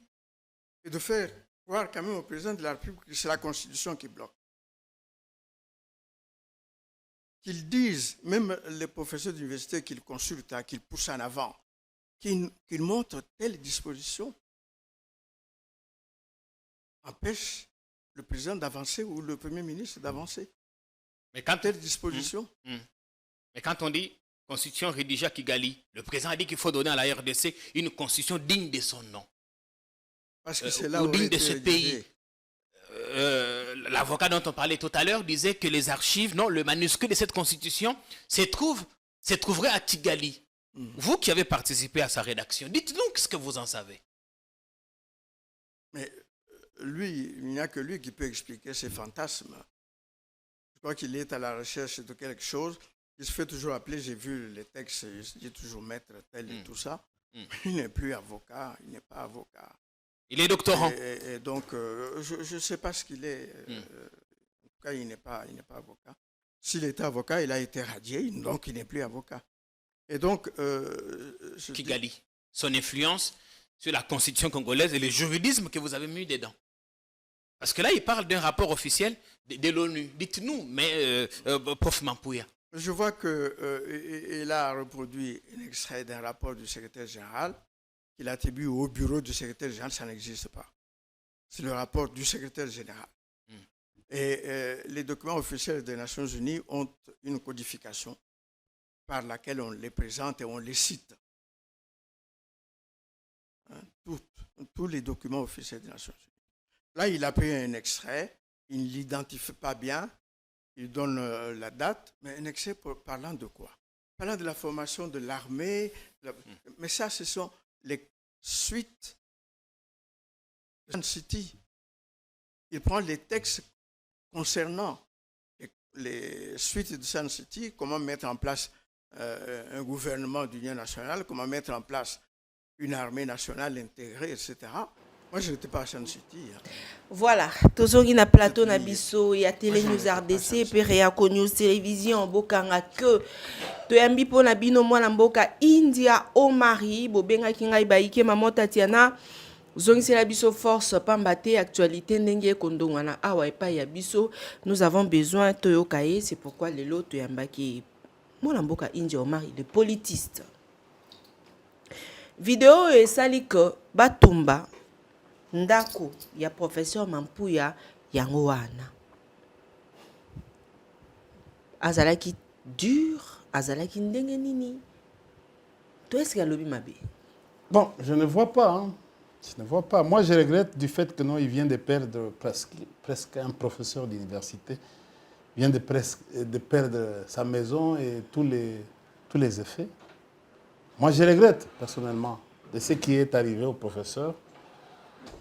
et de faire croire quand même au Président de la République que c'est la Constitution qui bloque. Qu'ils disent, même les professeurs d'université qu'ils consultent, qu'ils poussent en avant, qu'ils montrent telle disposition empêche le président d'avancer ou le Premier ministre d'avancer. Mais quand Telle disposition. Mais quand on dit constitution rédigée à Kigali, le président a dit qu'il faut donner à la RDC une constitution digne de son nom. Parce que c'est là ou où digne de ce pays. L'avocat dont on parlait tout à l'heure disait que les archives, non, le manuscrit de cette constitution se trouverait à Kigali. Vous qui avez participé à sa rédaction, dites-nous ce que vous en savez. Mais lui, il n'y a que lui qui peut expliquer ses fantasmes. Je crois qu'il est à la recherche de quelque chose. Il se fait toujours appeler, j'ai vu les textes, il se dit toujours maître tel et tout ça. Il n'est plus avocat, il n'est pas avocat. Il est doctorant. Et donc, je ne sais pas ce qu'il est. En tout cas, il n'est pas avocat. S'il était avocat, il a été radié, donc il n'est plus avocat. Et donc, Kigali, son influence sur la constitution congolaise et le juridisme que vous avez mis dedans. Parce que là, il parle d'un rapport officiel de l'ONU. Dites-nous, mais prof Mampouya. Je vois qu'il a reproduit un extrait d'un rapport du secrétaire général qu'il attribue au bureau du secrétaire général. Ça n'existe pas. C'est le rapport du secrétaire général. Et les documents officiels des Nations Unies ont une codification par laquelle on les présente et on les cite. Tous les documents officiels des Nations Unies. Là, il a pris un extrait, il ne l'identifie pas bien, il donne la date, mais un extrait parlant de quoi? Parlant de la formation de l'armée. Mais ça, ce sont les suites de Sun City. Il prend les textes concernant les suites de Sun City, comment mettre en place un gouvernement d'union nationale, comment mettre en place une armée nationale intégrée, etc. Moi, je n'étais pas à Sun City. Voilà, tozongi na plateau na biso ya Télé News RDC pe Reako News Télévision bokanga que toyambi po na bino mwana mboka India Omari bobengaki ngai baike mama Tatiana zongisela biso force pambate actualité ndenge kondongwana awa epai ya biso nous avons besoin toyokaye c'est pourquoi lelo toyambaki mwana mboka India Omari le politiste vidéo esali que batumba ndako ya professeur Mampouya yango wana azalaki dur azalaki ndenge nini to est-ce qu'il lobi mabe Bon, je ne vois pas. Hein. Je ne vois pas. Moi, je regrette du fait que non, il vient de perdre presque un professeur d'université. Il vient de perdre sa maison et tous les effets. Moi, je regrette personnellement de ce qui est arrivé au professeur.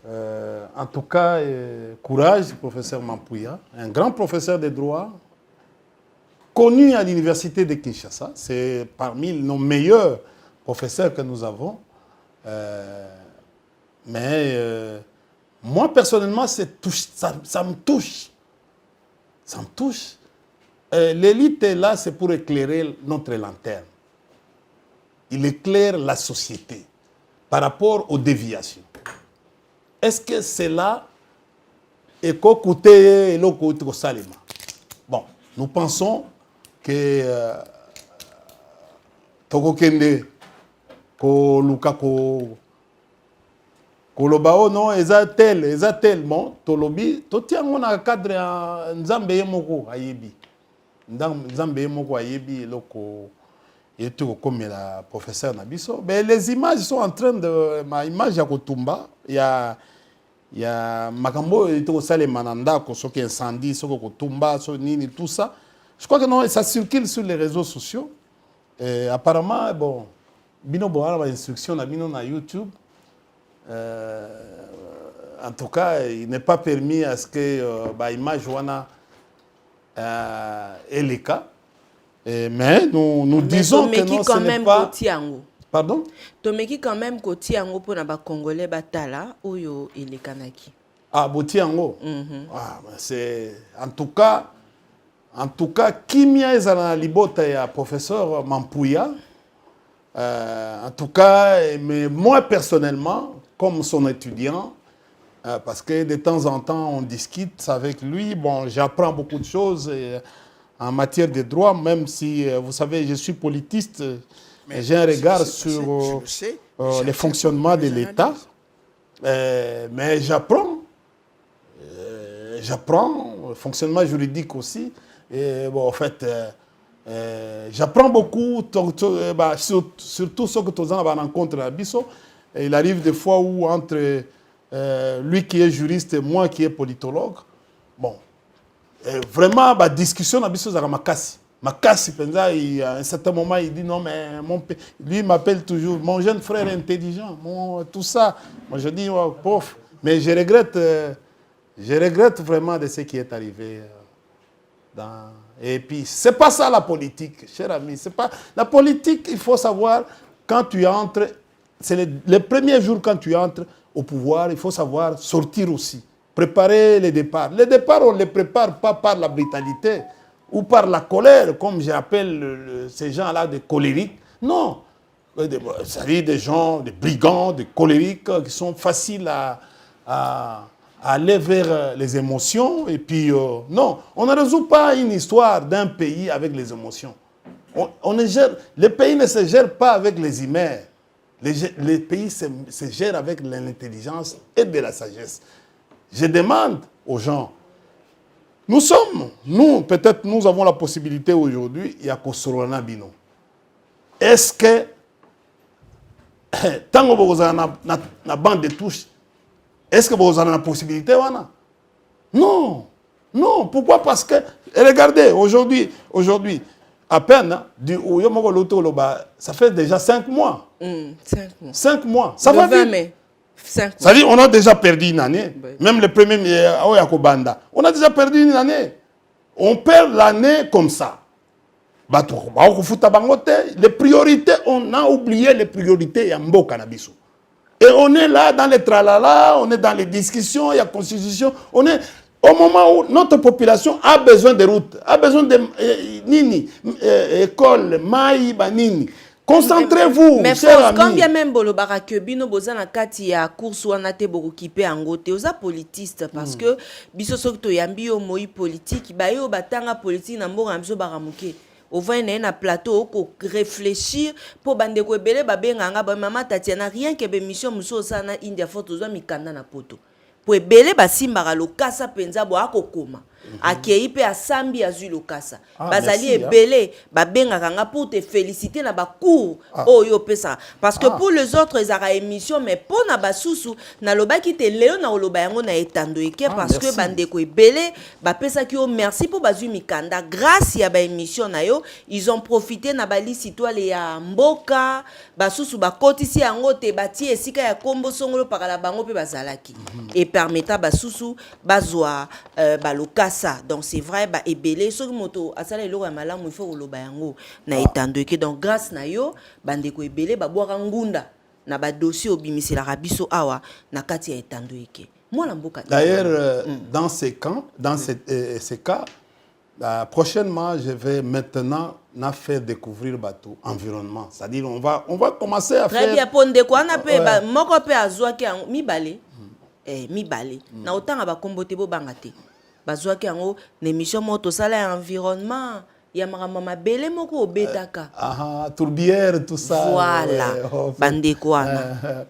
En tout cas, courage, professeur Mampouya, un grand professeur de droit, connu à l'université de Kinshasa. C'est parmi nos meilleurs professeurs que nous avons. Mais moi, personnellement, ça me touche. Ça me touche. L'élite est là, c'est pour éclairer notre lanterne. Il éclaire la société par rapport aux déviations. Est-ce que c'est là et qu'au-côté l'autre salima? Bon, nous pensons que Togo Kende, ko Luka ko Kolobao non, eza tellement tolobi totiango na cadre nzambe yemoko ayebi. Nzambe yemoko ayebi loko yetu comme la professeur Nabiso. Mais les images sont en train de ma image ya Kotumba, il y a makambo yetu sale mananda ko soki incendie soko Kotumba so nini tout ça. Je crois que non, ça circule sur les réseaux sociaux. Et apparemment bon bino boara ba instruction na bino na YouTube. En tout cas, il n'est pas permis à ce que l'image wana est le cas. Mais nous disons que non, ce n'est pas... Pardon? Tomeki quand même côté yango pour na ba congolais batala oyo elekanaki. Ah, botiango. Ah, c'est en tout cas kimia ezala libota ya professeur Mampouya. En tout cas, mais moi personnellement, comme son étudiant, parce que de temps en temps on discute avec lui, bon, j'apprends beaucoup de choses en matière de droit, même si vous savez, je suis politiste. J'ai un regard sur le fonctionnement de l'État, mais j'apprends le fonctionnement juridique aussi. Et bon, en fait, j'apprends beaucoup, surtout ce que tu as rencontré à Bisso. Il arrive des fois où entre lui qui est juriste et moi qui est politologue, bon, vraiment, la discussion à Bisso, c'est Makassi, à un certain moment, il dit non, mais lui m'appelle toujours mon jeune frère intelligent, tout ça. Moi, je dis, oh, pauvre. Mais je regrette vraiment de ce qui est arrivé. Et puis, c'est pas ça la politique, cher ami. C'est pas... La politique, il faut savoir, quand tu entres, c'est le premier jour quand tu entres au pouvoir, il faut savoir sortir aussi. Préparer les départs. Les départs, on ne les prépare pas par la brutalité ou par la colère, comme j'appelle ces gens-là des colériques. Non. C'est-à-dire des gens, des brigands, des colériques qui sont faciles à aller vers les émotions. Et puis, non, on ne résout pas une histoire d'un pays avec les émotions. Les pays ne se gèrent pas avec les humains. Les pays se gèrent avec l'intelligence et de la sagesse. Je demande aux gens, peut-être nous avons la possibilité aujourd'hui, il y a Kosorona Bino. Est-ce que, tant que vous avez une bande de touche, est-ce que vous avez la possibilité? Non. Non. Pourquoi? Parce que, regardez, aujourd'hui, à peine, ça fait déjà 5 mois. 5 mois. 5 mois. Ça va vite. Ça veut dire qu'on a déjà perdu une année. Oui. Même le premier Oyakobanda. On a déjà perdu une année. On perd l'année comme ça. Les priorités, on a oublié les priorités Yambo Cannabis. Et on est là dans les tralala, on est dans les discussions, il y a constitution. On est au moment où notre population a besoin de routes, a besoin de écoles, maï, nini. Concentrez-vous, mais cher ami. Quand bien même bolobara que bino bozana kati ya course wana te bokipe angote oza politiste parce que biso sokto yambi yo moi politique ba yo batanga politique na mboka biso baramuke. Au voit na plateau ko réfléchir pour bande ko ebele ba benganga ba mama Tatiana rien que be mission muso sana India photo zo mikanda na poto. Po ebele basimbaka lokasa penza bo akokoma. Akei pe asambi azui lokasa. Bazali ebele babengaka nga pour te féliciter na ba cours oyo pesa parce que pour les autres ils aura émission mais pour na basusu na lobaki te leo na oloba yango na etando eke parce que bande ko ebele ba pesa ki o merci pour bazui mikanda grâce ya ba émission na yo ils ont profité na bali citoile ya mboka basusu ba kotisi yango te bati esika ya kombo songolo pakala bango pe bazalaki et permettant basusu bazwa ba lokasa. Donc c'est vrai ba ebele so moto asala eloko ya malamu il faut oloba yango na etando ke donc grâce na yo bande ko ebele ba bwaka ngunda na ba dossier obimisela rabiso awa na kati ya etando ke moi mboka. D'ailleurs dans ces cas prochainement je vais maintenant faire découvrir bateau environnement, c'est-à-dire on va commencer à faire très bien ponde ko na pe ba moko pe azwa ke mibale mibale na otanga ba kombote bo bangate bazwaki yango l'émission moto sala environnement ya mama bele moko obetaka tourbière tout ça voilà bande kwana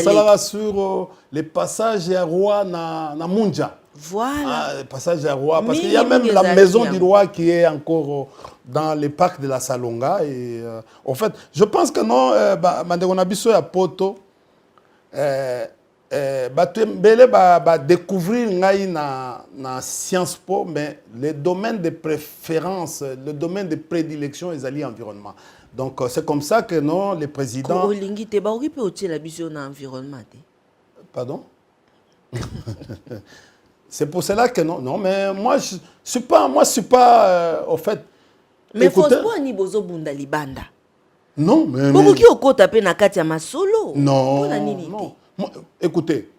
sala sur les passages à roi na Munja. Voilà. Le passage à roi parce qu'il y a même la maison du roi qui est encore dans le parc de la Salonga et en fait je pense que non mandekona biso ya poto découvrir na Sciences Po, mais le domaine de préférence, le domaine de prédilection est l'environnement. Donc c'est comme ça que non, les présidents... Pardon? C'est pour cela que non, mais moi je suis pas au fait, Mais écoutez, fausse ni bozo bunda libanda. non, mais Beaucoup qui okota pe na kati ya masolo. non, Pona nini non. te? Moi, écoutez,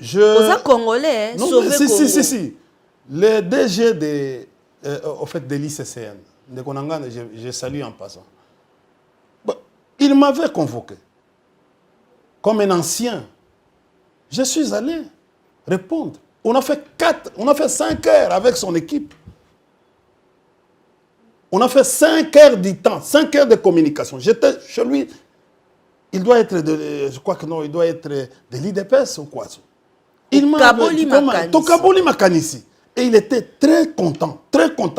Oza congolais, hein, non, sauver mais Congo. si. Les DG de l'ICCN, de Konanga, je salue en passant. Bon, il m'avait convoqué comme un ancien. Je suis allé répondre. On a fait 5 heures avec son équipe. On a fait 5 heures du temps, 5 heures de communication. J'étais chez lui. Il doit être je crois que non, il doit être de l'IDPS ou quoi. Il m'a Tokaboli Makanisi. Et il était très content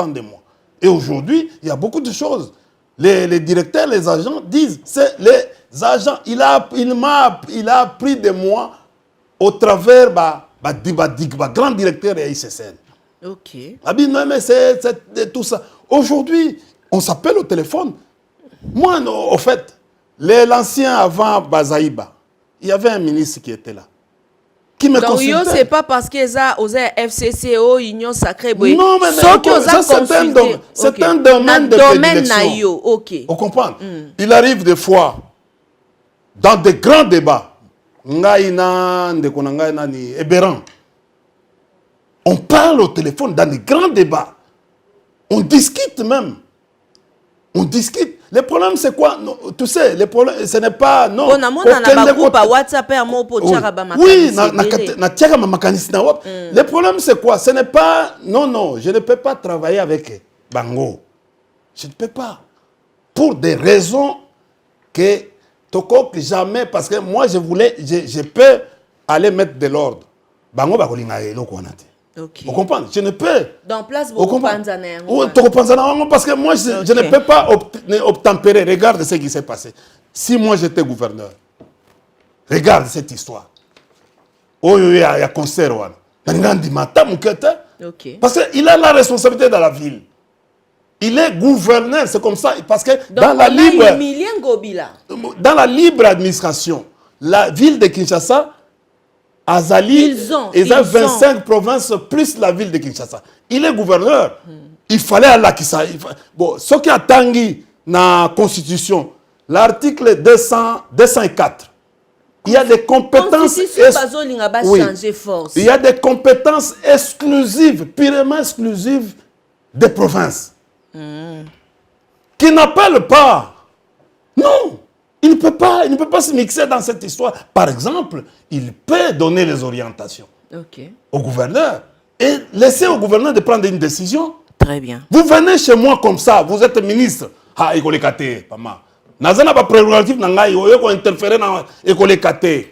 de moi. Et aujourd'hui, il y a beaucoup de choses. Les directeurs, les agents disent, c'est les agents, il a appris de moi au travers grand directeur de ICCN. Ok. Non, mais c'est tout ça. Aujourd'hui, on s'appelle au téléphone. Moi, au fait, l'ancien avant Bazaïba, il y avait un ministre qui était là. Qui me donc, consultait. c'est pas parce que ça aux FCCO, Union Sacrée, non, mais ça, c'est un domaine de prédilection. Ok. On comprend. Il arrive des fois, dans des grands débats, on parle au téléphone dans des grands débats. On discute même. On discute. Le problème, c'est quoi? Non, tu sais, le problème, ce n'est pas... Non. Oui, le problème, c'est quoi? Ce n'est pas... Non, je ne peux pas travailler avec Bango. Je ne peux pas. Pour des raisons que... jamais, parce que moi, je peux aller mettre de l'ordre. Bango, ok. Vous comprenez? Je ne peux. Dans place, vous comprenez? Parce que moi, je ne peux pas obtempérer. Regarde ce qui s'est passé. Si moi, j'étais gouverneur, regarde cette histoire. Oh, il y a concert. Parce qu'il a la responsabilité dans la ville. Il est gouverneur, c'est comme ça. Parce que dans la libre administration, la ville de Kinshasa, Azali, ils ont 25 provinces plus la ville de Kinshasa. Il est gouverneur. Il fallait aller à Kissa. Bon, ce qui a tangué dans la Constitution, l'article 204, il y a des compétences... Oui. Il y a des compétences exclusives, purement exclusives des provinces. Qui n'appellent pas. Non. Il ne peut pas se mixer dans cette histoire. Par exemple, il peut donner les orientations au gouverneur et laisser au gouverneur de prendre une décision. Très bien. Vous venez chez moi comme ça, vous êtes ministre. Ah, école kate, pama. Nazana ba prérogative na ngai, oyo ko interférer na école kate.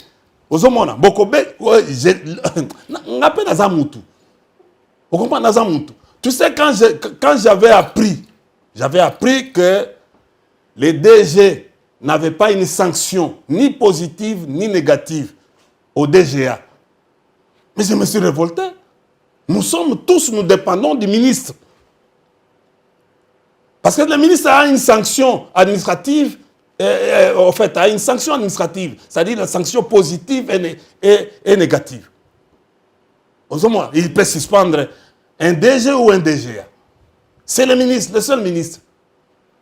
Ozomona, bokobe, ngape naza mutu. Vous comprenez naza mutu. Tu sais quand j'avais appris que les DG n'avait pas une sanction ni positive ni négative au DGA. Mais je me suis révolté. Nous dépendons du ministre. Parce que le ministre a une sanction administrative, en fait, a une sanction administrative, c'est-à-dire la sanction positive et négative. Il peut suspendre un DG ou un DGA. C'est le ministre, le seul ministre.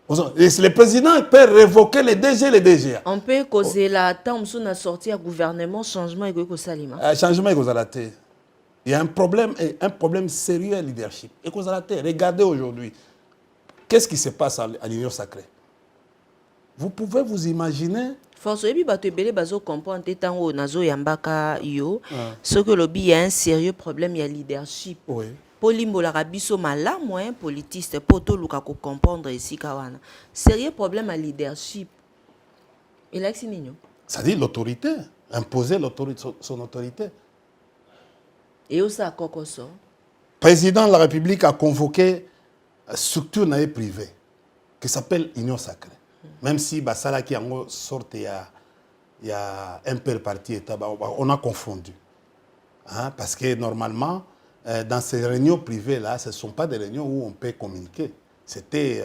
Le président peut révoquer les DG et les DGA. On peut causer la temps où a sorti un gouvernement, changement et salima. Changement et il y a un problème sérieux à leadership. Et regardez aujourd'hui, qu'est-ce qui se passe à l'Union sacrée? Vous pouvez vous imaginer. Force ebi bato ebele bazo comprendre tango nazo yambaka yo. Ce que le il y a un sérieux problème, il y a leadership. Oui. Polimbola rabiso malamu hein politiste poto luka ko comprendre ici kawana. Sérieux problème à leadership. Il a que nino. Ça dit l'autorité, imposer son autorité. Et où ça kokoso? Le président de la République a convoqué une structure privée qui s'appelle Union Sacrée. Même si Basala qui en sorte il y a un peu parti on a confondu. Hein, parce que normalement dans ces réunions privées-là, ce ne sont pas des réunions où on peut communiquer. C'était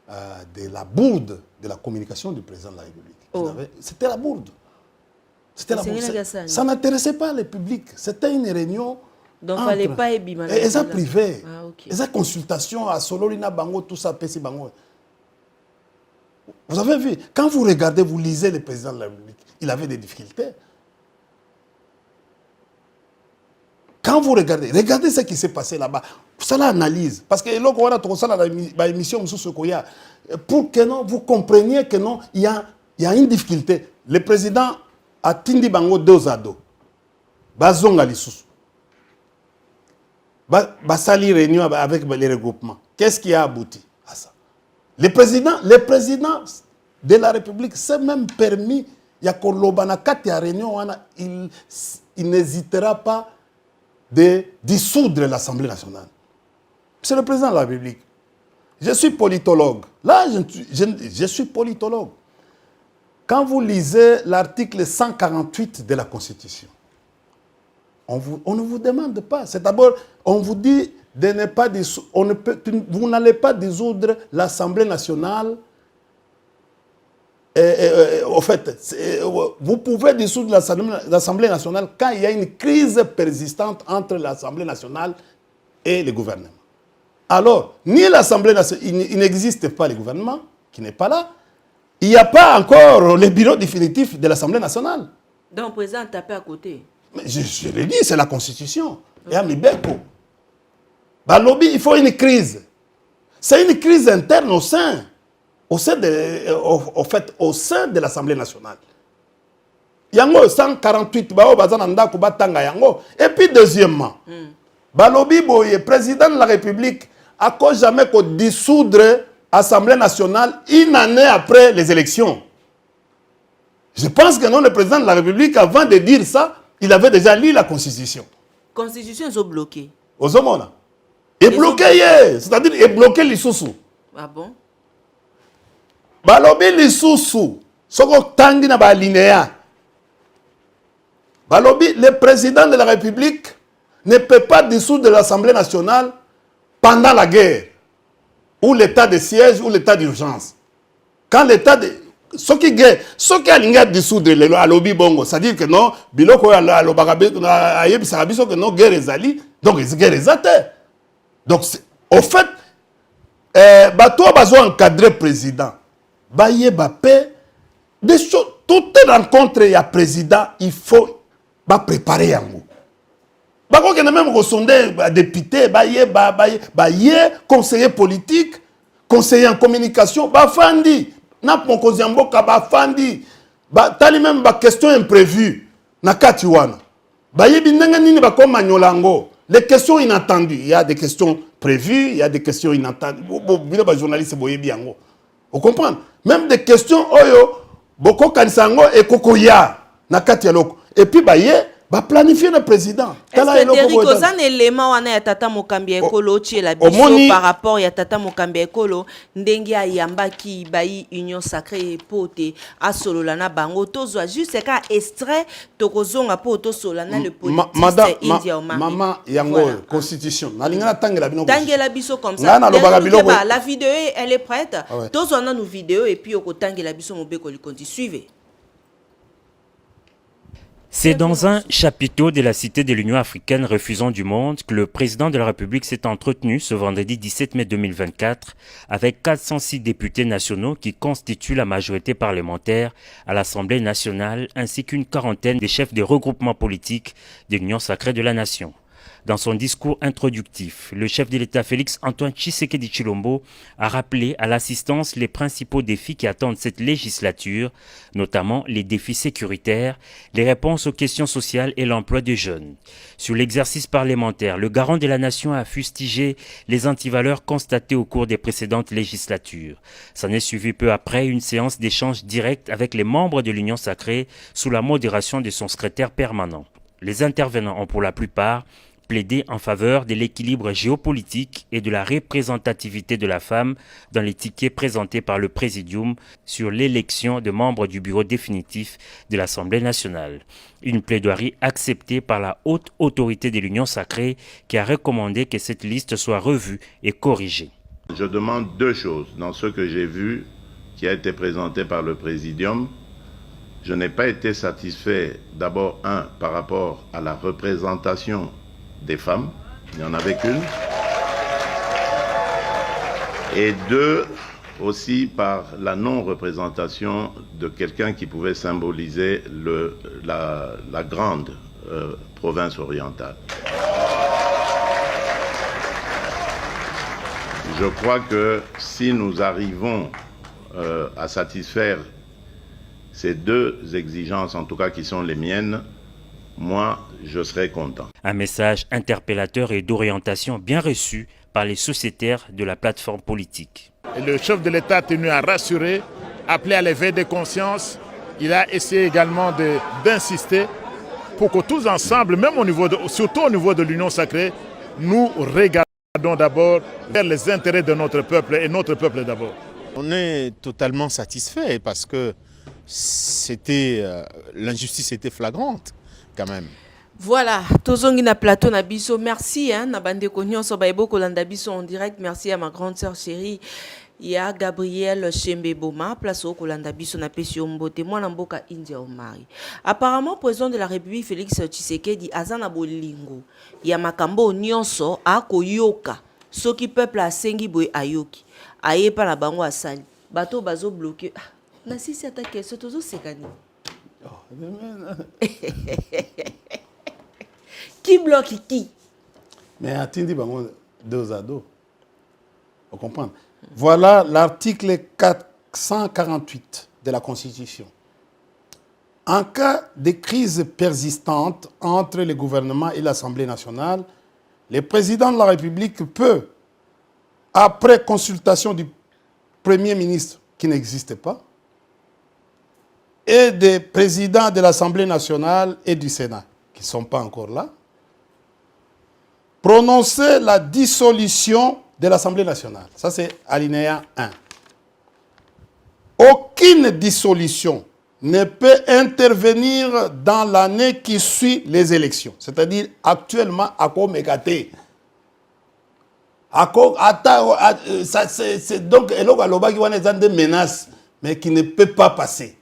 de la bourde de la communication du président de la République. C'était la bourde. Ça n'intéressait pas le public. C'était une réunion Donc, il ne fallait pas ébima. Et ça privé. Ah, ok. Et ça consultation à Sololina Bango, tout ça, Pessi Bango. Vous avez vu, quand vous regardez, vous lisez le président de la République, il avait des difficultés. Quand vous regardez ce qui s'est passé là-bas. Ça l'analyse. Parce que là, on a tout ça dans l'émission, pour que non, vous compreniez que non, il y a une difficulté. Le président a Tindi Bango dos à dos. Bazonga Lissous. Basali réunion avec les regroupements. Qu'est-ce qui a abouti à ça? Le président de la République s'est même permis, il y a réunion, il n'hésitera pas de dissoudre l'Assemblée nationale. C'est le président de la République. Je suis politologue. Là, je suis politologue. Quand vous lisez l'article 148 de la Constitution, on ne vous demande pas. C'est d'abord, on vous dit de ne pas dissoudre, vous n'allez pas dissoudre l'Assemblée nationale. Au fait, vous pouvez dissoudre l'Assemblée nationale quand il y a une crise persistante entre l'Assemblée nationale et le gouvernement. Alors, ni l'Assemblée nationale, il n'existe pas le gouvernement qui n'est pas là. Il n'y a pas encore le bureau définitif de l'Assemblée nationale. Donc, le président tapé à côté. Mais je l'ai dit, c'est la Constitution. Et à Mibeko. Balobi, il faut une crise. C'est une crise interne au sein de l'Assemblée nationale. Yango 148, et puis deuxièmement, Balobi Boye, président de la République, a jamais dissoudre l'Assemblée nationale une année après les élections. Je pense que non, le président de la République, avant de dire ça, il avait déjà lu la Constitution. La Constitution est bloquée. Aux hommes, et bloqué, c'est-à-dire et bloqué les sous-sous. Ah bon? Balobi les sous-sous, soko tangi na ba linéa. Balobi, le président de la République ne peut pas dissoudre l'Assemblée nationale pendant la guerre, ou l'état de siège, ou l'état d'urgence. Quand l'état de... Ce qui a dissoudre le alobi bongo, c'est-à-dire que non, biloko que non guerre ezali, donc guerre ezate. Donc au fait, bato bazo encadrer président, baye bapé des choses, toute rencontre il y a président, il faut préparer yango. Bako que même resonder député, baye conseiller politique, conseiller en communication, bafandi. Na mon koziamboka ba fandi ba tali même ba question imprévue na kati wana ba yebi ndanga nini ba koma nyolango les questions inattendues, il y a des questions prévues, il y a des questions inattendues. Bino ba journaliste boyebi yango, vous comprenez, même des questions oyo boko kanisango e kokoya na kati ya loko et puis ba ye ba planifier le président. Est-ce que Derrick Ozan élément wana ya tata Mokambi Ekolo tie la biso par rapport ya tata Mokambi Ekolo ndenge ya yambaki bayi union sacrée pote asolola na bango tozwa juste ka extrait tokozonga po tosolana le politique India Omar. Maman yango constitution. Na linga tangela bino. Tangela biso comme ça. La vidéo elle est prête. Tozwa na nous vidéo et puis okotangela biso mobeko likonti suivez. C'est dans un chapiteau de la Cité de l'Union africaine refusant du monde que le président de la République s'est entretenu ce vendredi 17 mai 2024 avec 406 députés nationaux qui constituent la majorité parlementaire à l'Assemblée nationale ainsi qu'une quarantaine des chefs des regroupements politiques de l'Union sacrée de la nation. Dans son discours introductif, le chef de l'État Félix Antoine Tshisekedi Tshilombo a rappelé à l'assistance les principaux défis qui attendent cette législature, notamment les défis sécuritaires, les réponses aux questions sociales et l'emploi des jeunes. Sur l'exercice parlementaire, le garant de la nation a fustigé les antivaleurs constatées au cours des précédentes législatures. S'en est suivi peu après une séance d'échange direct avec les membres de l'Union sacrée sous la modération de son secrétaire permanent. Les intervenants ont pour la plupart plaidé en faveur de l'équilibre géopolitique et de la représentativité de la femme dans les tickets présentés par le Présidium sur l'élection de membres du bureau définitif de l'Assemblée nationale. Une plaidoirie acceptée par la haute autorité de l'Union sacrée qui a recommandé que cette liste soit revue et corrigée. Je demande deux choses dans ce que j'ai vu qui a été présenté par le Présidium. Je n'ai pas été satisfait, d'abord, par rapport à la représentation des femmes, il n'y en avait qu'une. Et 2, aussi par la non-représentation de quelqu'un qui pouvait symboliser la grande province orientale. Je crois que si nous arrivons à satisfaire ces 2 exigences, en tout cas qui sont les miennes, moi, je serai content. Un message interpellateur et d'orientation bien reçu par les sociétaires de la plateforme politique. Et le chef de l'État a tenu à rassurer, appeler à l'éveil de conscience. Il a essayé également d'insister pour que tous ensemble, même surtout au niveau de l'Union sacrée, nous regardons d'abord vers les intérêts de notre peuple et notre peuple d'abord. On est totalement satisfait parce que l'injustice était flagrante quand même. Voilà, tozongi na plateau na biso, merci hein, na bande nyonso baebo kolanda biso en direct, merci à ma grande sœur chérie. Il y a Gabriel Chembeboma, place au kolanda biso na pesio mbote, moi mboka India au mari. Apparemment, président de la République Félix Tshisekedi azana bolingo. Ya makambo nyonso a koyoka. Soki peuple a sengi boy ayoki. Aye pa na bango asali. Bato bazo bloqué. Na sisi atake so tozo sekani. Qui bloque qui? Mais Atindi bango 2 à 2. Vous comprenez? Voilà l'article 448 de la Constitution. En cas de crise persistante entre le gouvernement et l'Assemblée nationale, le président de la République peut, après consultation du Premier ministre qui n'existe pas, et des présidents de l'Assemblée nationale et du Sénat qui ne sont pas encore là, prononcer la dissolution de l'Assemblée nationale. Ça, c'est alinéa 1. Aucune dissolution ne peut intervenir dans l'année qui suit les élections. C'est-à-dire, actuellement, à Komekate. Donc, il y a des menaces, mais qui ne peut pas passer.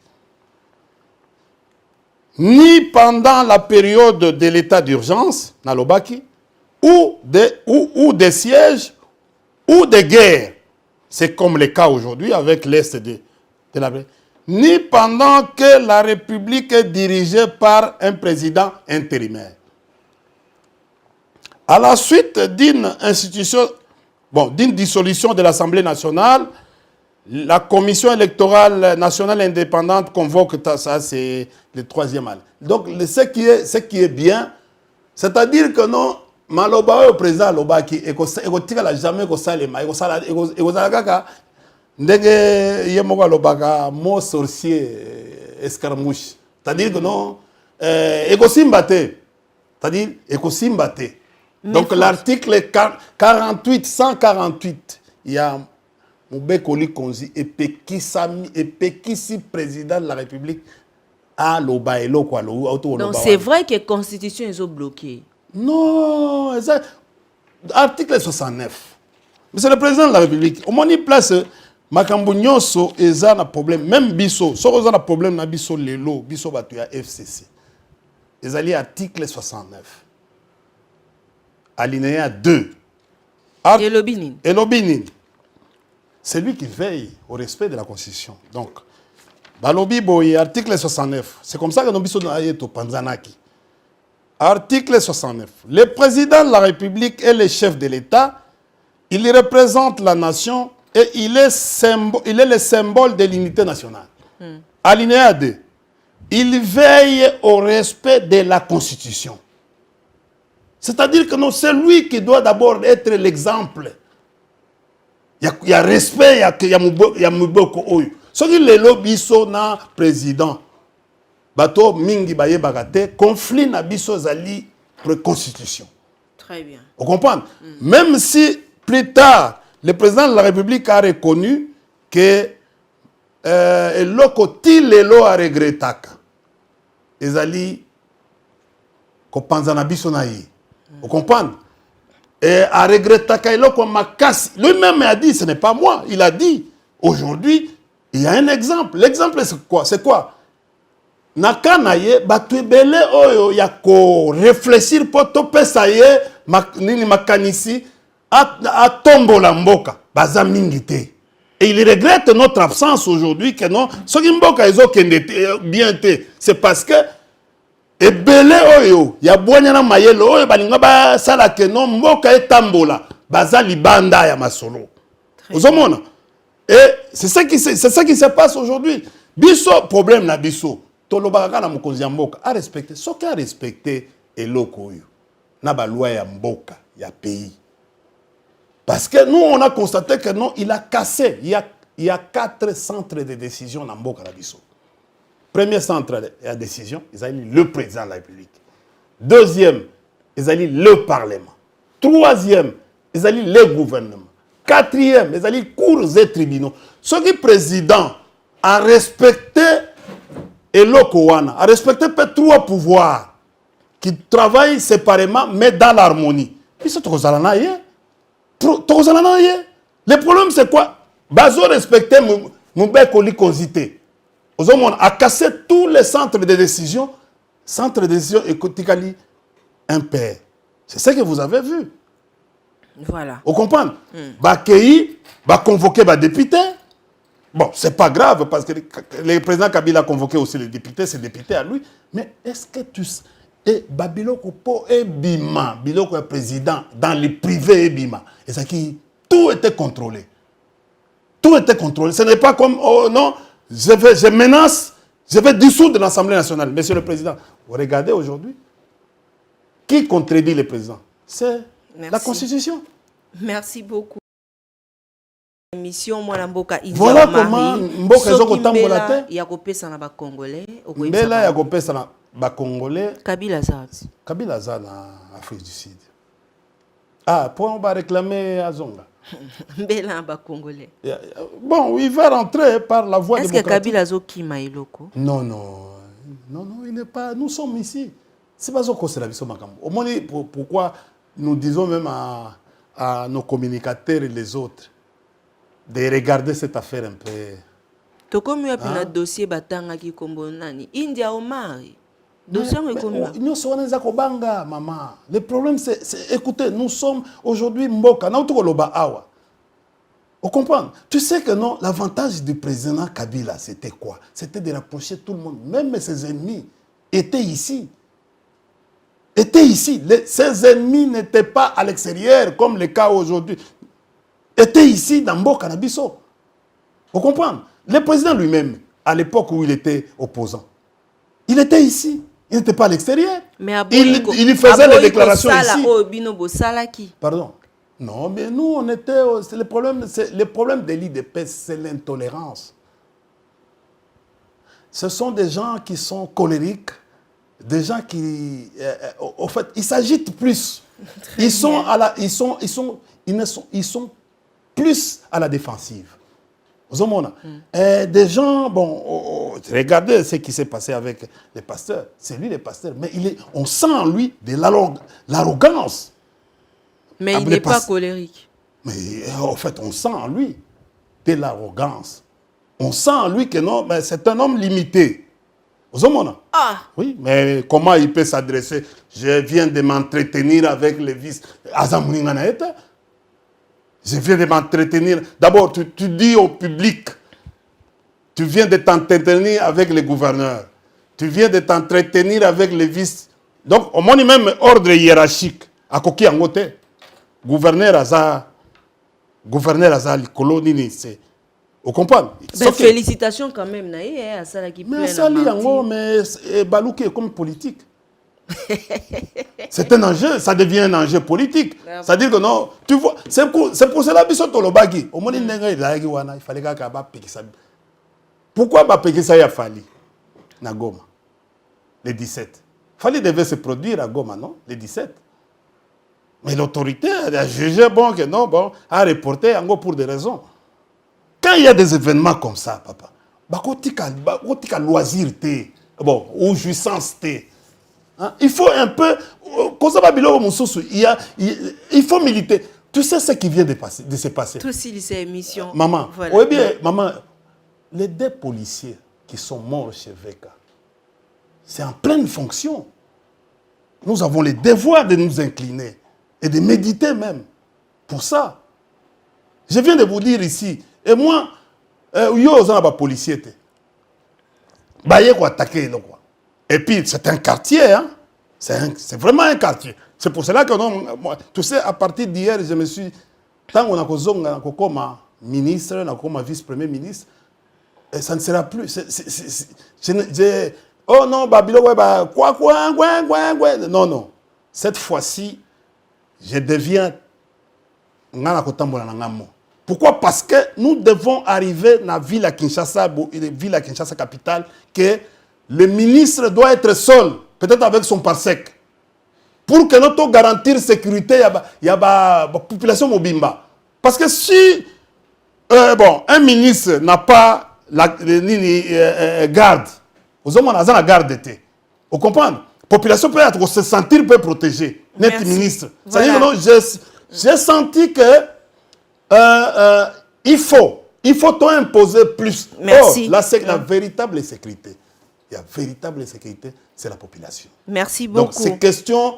Ni pendant la période de l'état d'urgence, Nalobaki, ou des sièges, ou des guerres. C'est comme le cas aujourd'hui avec l'Est de la République. Ni pendant que la République est dirigée par un président intérimaire. À la suite d'une d'une dissolution de l'Assemblée nationale, la Commission électorale nationale indépendante convoque, ça c'est le 3e année. Donc ce qui est bien, c'est-à-dire que non, Maloba au président Lobaki, et que la jamais que ça les mains, et que ça kaka, ndenge yemoga Lobaka, mot sorcier escarmouche. C'est-à-dire que non, et que simbate, c'est-à-dire et que simbate. Donc l'article 148, il y a Moubekoli Konzi et Pekisi président de la République à Lobaelo quoi. Donc c'est vrai que la Constitution est bloquée. Non, article 69. Mais c'est le président de la République. Au moins, il place Makambo Nyonso et ça a un problème. Même Bisso, si on a un problème, na Bisso Lelo, Bisso Batuya FCC. Ils allaient article 69. Alinéa 2. Et Lobinin. Et Lobinin. C'est lui qui veille au respect de la Constitution. Donc, Balobi Boye, article 69. C'est comme ça que nous Bisso Nayeto Panzanaki. Article 69. Le président de la République est le chef de l'État. Il représente la nation et il est le symbole de l'unité nationale. Alinéa 2. Il veille au respect de la Constitution. C'est-à-dire que c'est lui qui doit d'abord être l'exemple. Il y a respect, il y a Muboko Oyo. Ce qui est le lobby na président. Bato mingi baye bagate, conflit na biso zali constitution. Très bien. Vous comprenez? Même si plus tard, le président de la République a reconnu que l'okoti lelo a regrettaka. Ezali ko panzana biso na yi. Vous comprenez? Et a regrettaka eloko makasi. Lui-même a dit, ce n'est pas moi. Il a dit, aujourd'hui, il y a un exemple. L'exemple, c'est quoi? C'est quoi? nakana ye bato ebele oyo ya ko réfléchir po topesa ye nini makanisi atombola mboka baza mingi te. Et il regrette notre absence aujourd'hui que non soki mboka ezokende bien te, c'est parce que ebele oyo ya bwanyana mayelo oyo balinga basala ke non mboka etambola baza libanda ya masolo. Ozomona? Et c'est ça qui se passe aujourd'hui. Biso problème na biso. Tolobaka na mokonzi ya mboka a respecter. Soki a respecter eloko oyo na ba loi ya mboka ya pays. Parce que nous on a constaté que non, il a cassé. Il y a 4 centres de décision dans mboka na biso. Premier centre de décision, ils ont le président de la République. Deuxième, ils ont le Parlement. Troisième, ils ont le gouvernement. Quatrième, ils ont les cours et tribunaux. Ce qui est président a respecté Elokowana, a respecté 3 pouvoirs qui travaillent séparément mais dans l'harmonie. Puis c'est tout ça. Le problème c'est quoi? Bazo respecter Moubekoli Konzité. On a cassé tous les centres de décision. Centre de décision écoutiquement impair. C'est ce que vous avez vu. Voilà. Vous comprenez? Bakei, convoquer les députés. Bon, c'est pas grave parce que le président Kabila a convoqué aussi les députés, c'est député à lui. Mais est-ce que tu sais, et Babiloko po et Bima, Biloko est président dans les privés et Bima. Et ça qui tout était contrôlé. Tout était contrôlé. Ce n'est pas comme oh non, je menace, je vais dissoudre l'Assemblée nationale. Monsieur le Président, vous regardez aujourd'hui, qui contredit le président? C'est la Constitution. Merci beaucoup. Émission Mwana Mboka voilà comment Mboka ezokotambola te. Ya kopesa na ba Congolais, Mbela ya kopesa na ba Congolais. Kabila Zati. Kabila za na Afrique du Sud. Ah, pour on va réclamer Azonga. Mbela ba Congolais. Bon, il va rentrer par la voie démocratique. Est-ce que Kabila Zokima Iloko? Non, il n'est pas. Nous sommes ici. C'est pas Zoko, c'est la vision Makambo. Au moins, pourquoi nous disons même à nos communicateurs et les autres de regarder cette affaire un peu. Tokomi apina dossier batanga ki kombo nani India Omari. Dossier ngokomi. Nous sommes zakobanga maman. Le problème c'est écoutez, nous sommes aujourd'hui Mboka na utokoloba awa. Vous comprenez? Tu sais que non, l'avantage du président Kabila c'était quoi? C'était de rapprocher tout le monde, même ses ennemis étaient ici. Ses ennemis n'étaient pas à l'extérieur comme le cas aujourd'hui. Était ici dans Mboka na biso. Vous comprenez? Le président lui-même, à l'époque où il était opposant, il était ici. Il n'était pas à l'extérieur. Il faisait les déclarations ici. Pardon? Non, mais nous, on était... Le problème de l'IDP, c'est l'intolérance. Ce sont des gens qui sont colériques, des gens qui... en fait, ils s'agitent plus. Ils sont plus à la défensive. Des gens, bon, regardez ce qui s'est passé avec les pasteurs. C'est lui le pasteur, mais on sent en lui de l'arrogance. Mais il n'est pas colérique. Mais en fait, on sent en lui de l'arrogance. On sent en lui que non, mais c'est un homme limité. Ah. Oui, mais comment il peut s'adresser? Je viens de m'entretenir avec le vice. Je viens de m'entretenir. D'abord, tu dis au public, tu viens de t'entretenir avec le gouverneur. Tu viens de t'entretenir avec le vice. Donc, au moins, même ordre hiérarchique. À Koki Angote, gouverneur Aza, Kolonini, c'est. Vous comprenez? Ben, félicitations quand même, à ça qui mais ça, mais Balouki est comme politique. C'est un enjeu, ça devient un enjeu politique. C'est-à-dire que non, tu vois, c'est pour cela que au moins il fallait que ça. Pourquoi ça a fallu na Goma le 17? Fallait devait se produire à Goma, non? Le 17. Mais l'autorité a jugé bon que non, bon, a reporté en gros pour des raisons. Quand il y a des événements comme ça, papa, bakotika loisir té, bon, ou jouissance té. Il faut un peu, il faut militer. Tu sais ce qui vient de se passer. Tout si c'est émission. Maman, voilà. Oui bien, maman, les 2 policiers qui sont morts chez Veka, c'est en pleine fonction. Nous avons le devoir de nous incliner et de méditer même pour ça. Je viens de vous dire ici, et moi, yo, on a pas policier. Attaquer, et puis, c'est un quartier, hein? C'est vraiment un quartier. C'est pour cela que, tu sais, à partir d'hier, je me suis... Tant qu'on a comme ministre, comme vice-premier ministre, ça ne sera plus... oh non, Babylone, quoi. Non. Cette fois-ci, je deviens... Pourquoi? Parce que nous devons arriver dans la ville à Kinshasa capitale, que le ministre doit être seul, peut-être avec son parsec, pour que nous garantir la sécurité il y a la population mobimba. Parce que si un ministre n'a pas la garde, vous avez la garde d'été. Vous comprenez? La population peut se sentir peu protégée. Net ministre. Voilà. C'est-à-dire que j'ai senti que il faut imposer plus. Merci. La véritable sécurité. La véritable sécurité, c'est la population. Merci beaucoup. Donc, c'est question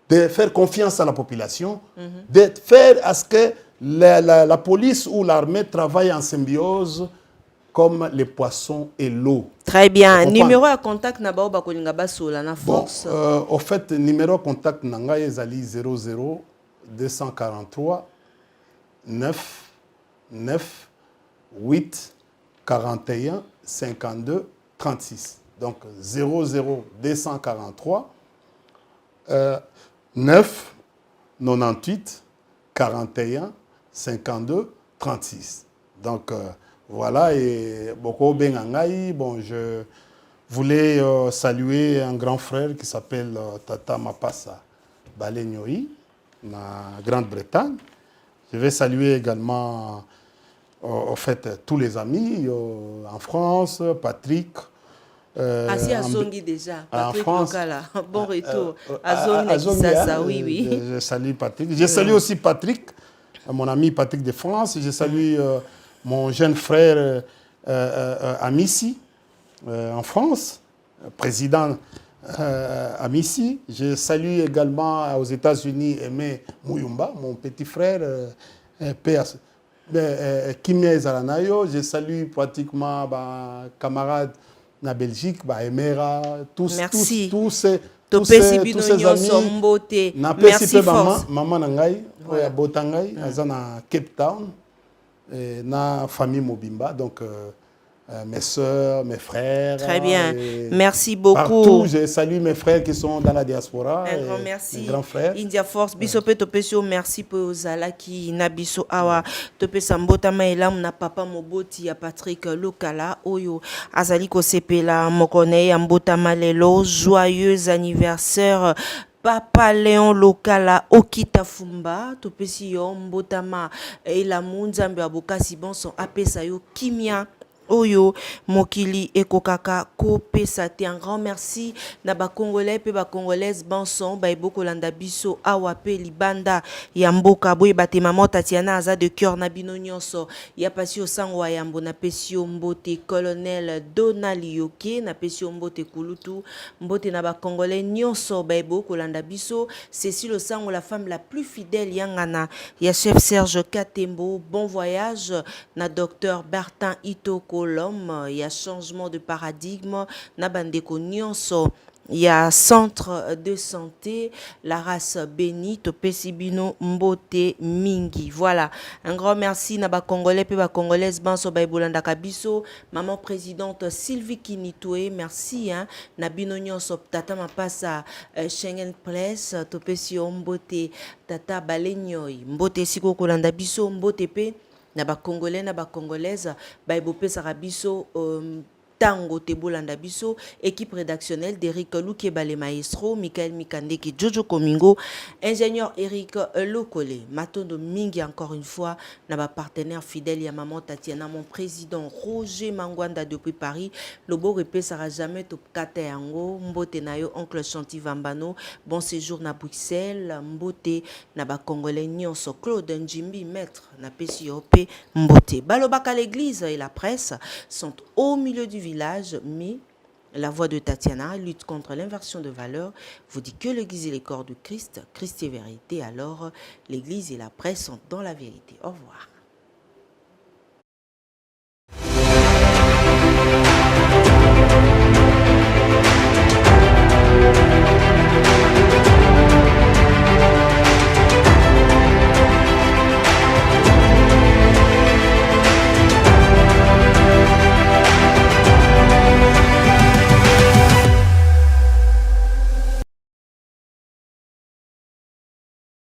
de faire confiance à la population, de faire à ce que la police ou l'armée travaille en symbiose comme les poissons et l'eau. Très bien. Numéro de contact naba bakolinga basola na force. Au fait, numéro de contact nanga ezali 00 243 9 8 41 52 36. Donc 00 243 9 98 41 52 36. Donc voilà, et beaucoup bengangai. Bon, je voulais saluer un grand frère qui s'appelle Tata Mapassa Balenyoi, en Grande-Bretagne. Je vais saluer également en fait tous les amis en France, Patrick. Azongi déjà. Patrick en France. Lokala. Bon retour. Azongi, oui. Je salue Patrick. Je salue aussi Patrick, mon ami Patrick de France. Je salue mon jeune frère Amissi en France, président Amissi. Je salue également aux États-Unis Aimé Mouyumba, mon petit frère Kimia Zalanayo. Je salue pratiquement camarades na Belgique, Emera, tous ces amis. Merci force. Maman Nangai, Botangai, à Cape Town, na famille Mobimba, donc mes soeurs, mes frères. Très bien, merci beaucoup. Partout, je salue mes frères qui sont dans la diaspora. Un grand merci. Mes grands frères. India Force, bisope topesio, merci pour Zalaki, Nabiso Awa, topesa mbotama elam na papa moboti ya Patrick Lokala, Oyo, Azaliko Sepela, Mokone, mbotama lelo, joyeux anniversaire. Papa Léon Lokala Okita Fumba topesi yo mbotama elamu nzambe abokasi bonso apesa yo kimia Oyo Mokili Ekokaka Kopesa te. Un grand merci na ba Congolais pe ba Congolaises banson ba eboko landa biso awa pe libanda ya mboka boye batema mota Tatiana aza de cœur na bino nyonso ya pasio sango ya mbo na pesio mbote colonel Donald Yoke na pesio mbote kulutu mbote na ba Congolais nyonso ba eboko landa biso Cécile Sango la femme la plus fidèle yangana ya chef Serge Katembo. Bon voyage na docteur Bertin Itoko l'homme, il y a changement de paradigme, Nabandeko Nyonso, il y a centre de santé, la race bénite, Pesibino Mbote Mingi. Voilà, un grand merci Naba Congolais, Peba Congolaise, Banso Baibolanda Kabiso, maman présidente Sylvie Kinitoé, merci, hein, Nabino Nyonso, Tata Mapasa, Schengen Press, Topesio Mbote, Tata Balenyoy, Mbote Siko Kolanda Biso, Mbote Pe. Naba Congolais, naba Congolaise, Baibopé Sarabiso, Tango Tebolanda Biso, équipe rédactionnelle d'Eric Loukeba le maestro, Michael Mikandeki, Jojo Komingo, ingénieur Eric Lokole, Matondo Mingi encore une fois, naba partenaire fidèle ya maman Tatiana, mon président Roger Mangwanda depuis Paris, Lobo Repé Sara jamais top kata yango, Mbote Nayo, oncle Chanty Vambano, bon séjour na Bruxelles, Mbote naba Congolais Nyonso, Claude Njimbi, maître na Pessiope, Mbote. Balobaka l'église et la presse sont au milieu du village, mais La voix de Tatiana, lutte contre l'inversion de valeurs, vous dit que l'Église est le corps de Christ, Christ est vérité, alors l'Église et la presse sont dans la vérité. Au revoir.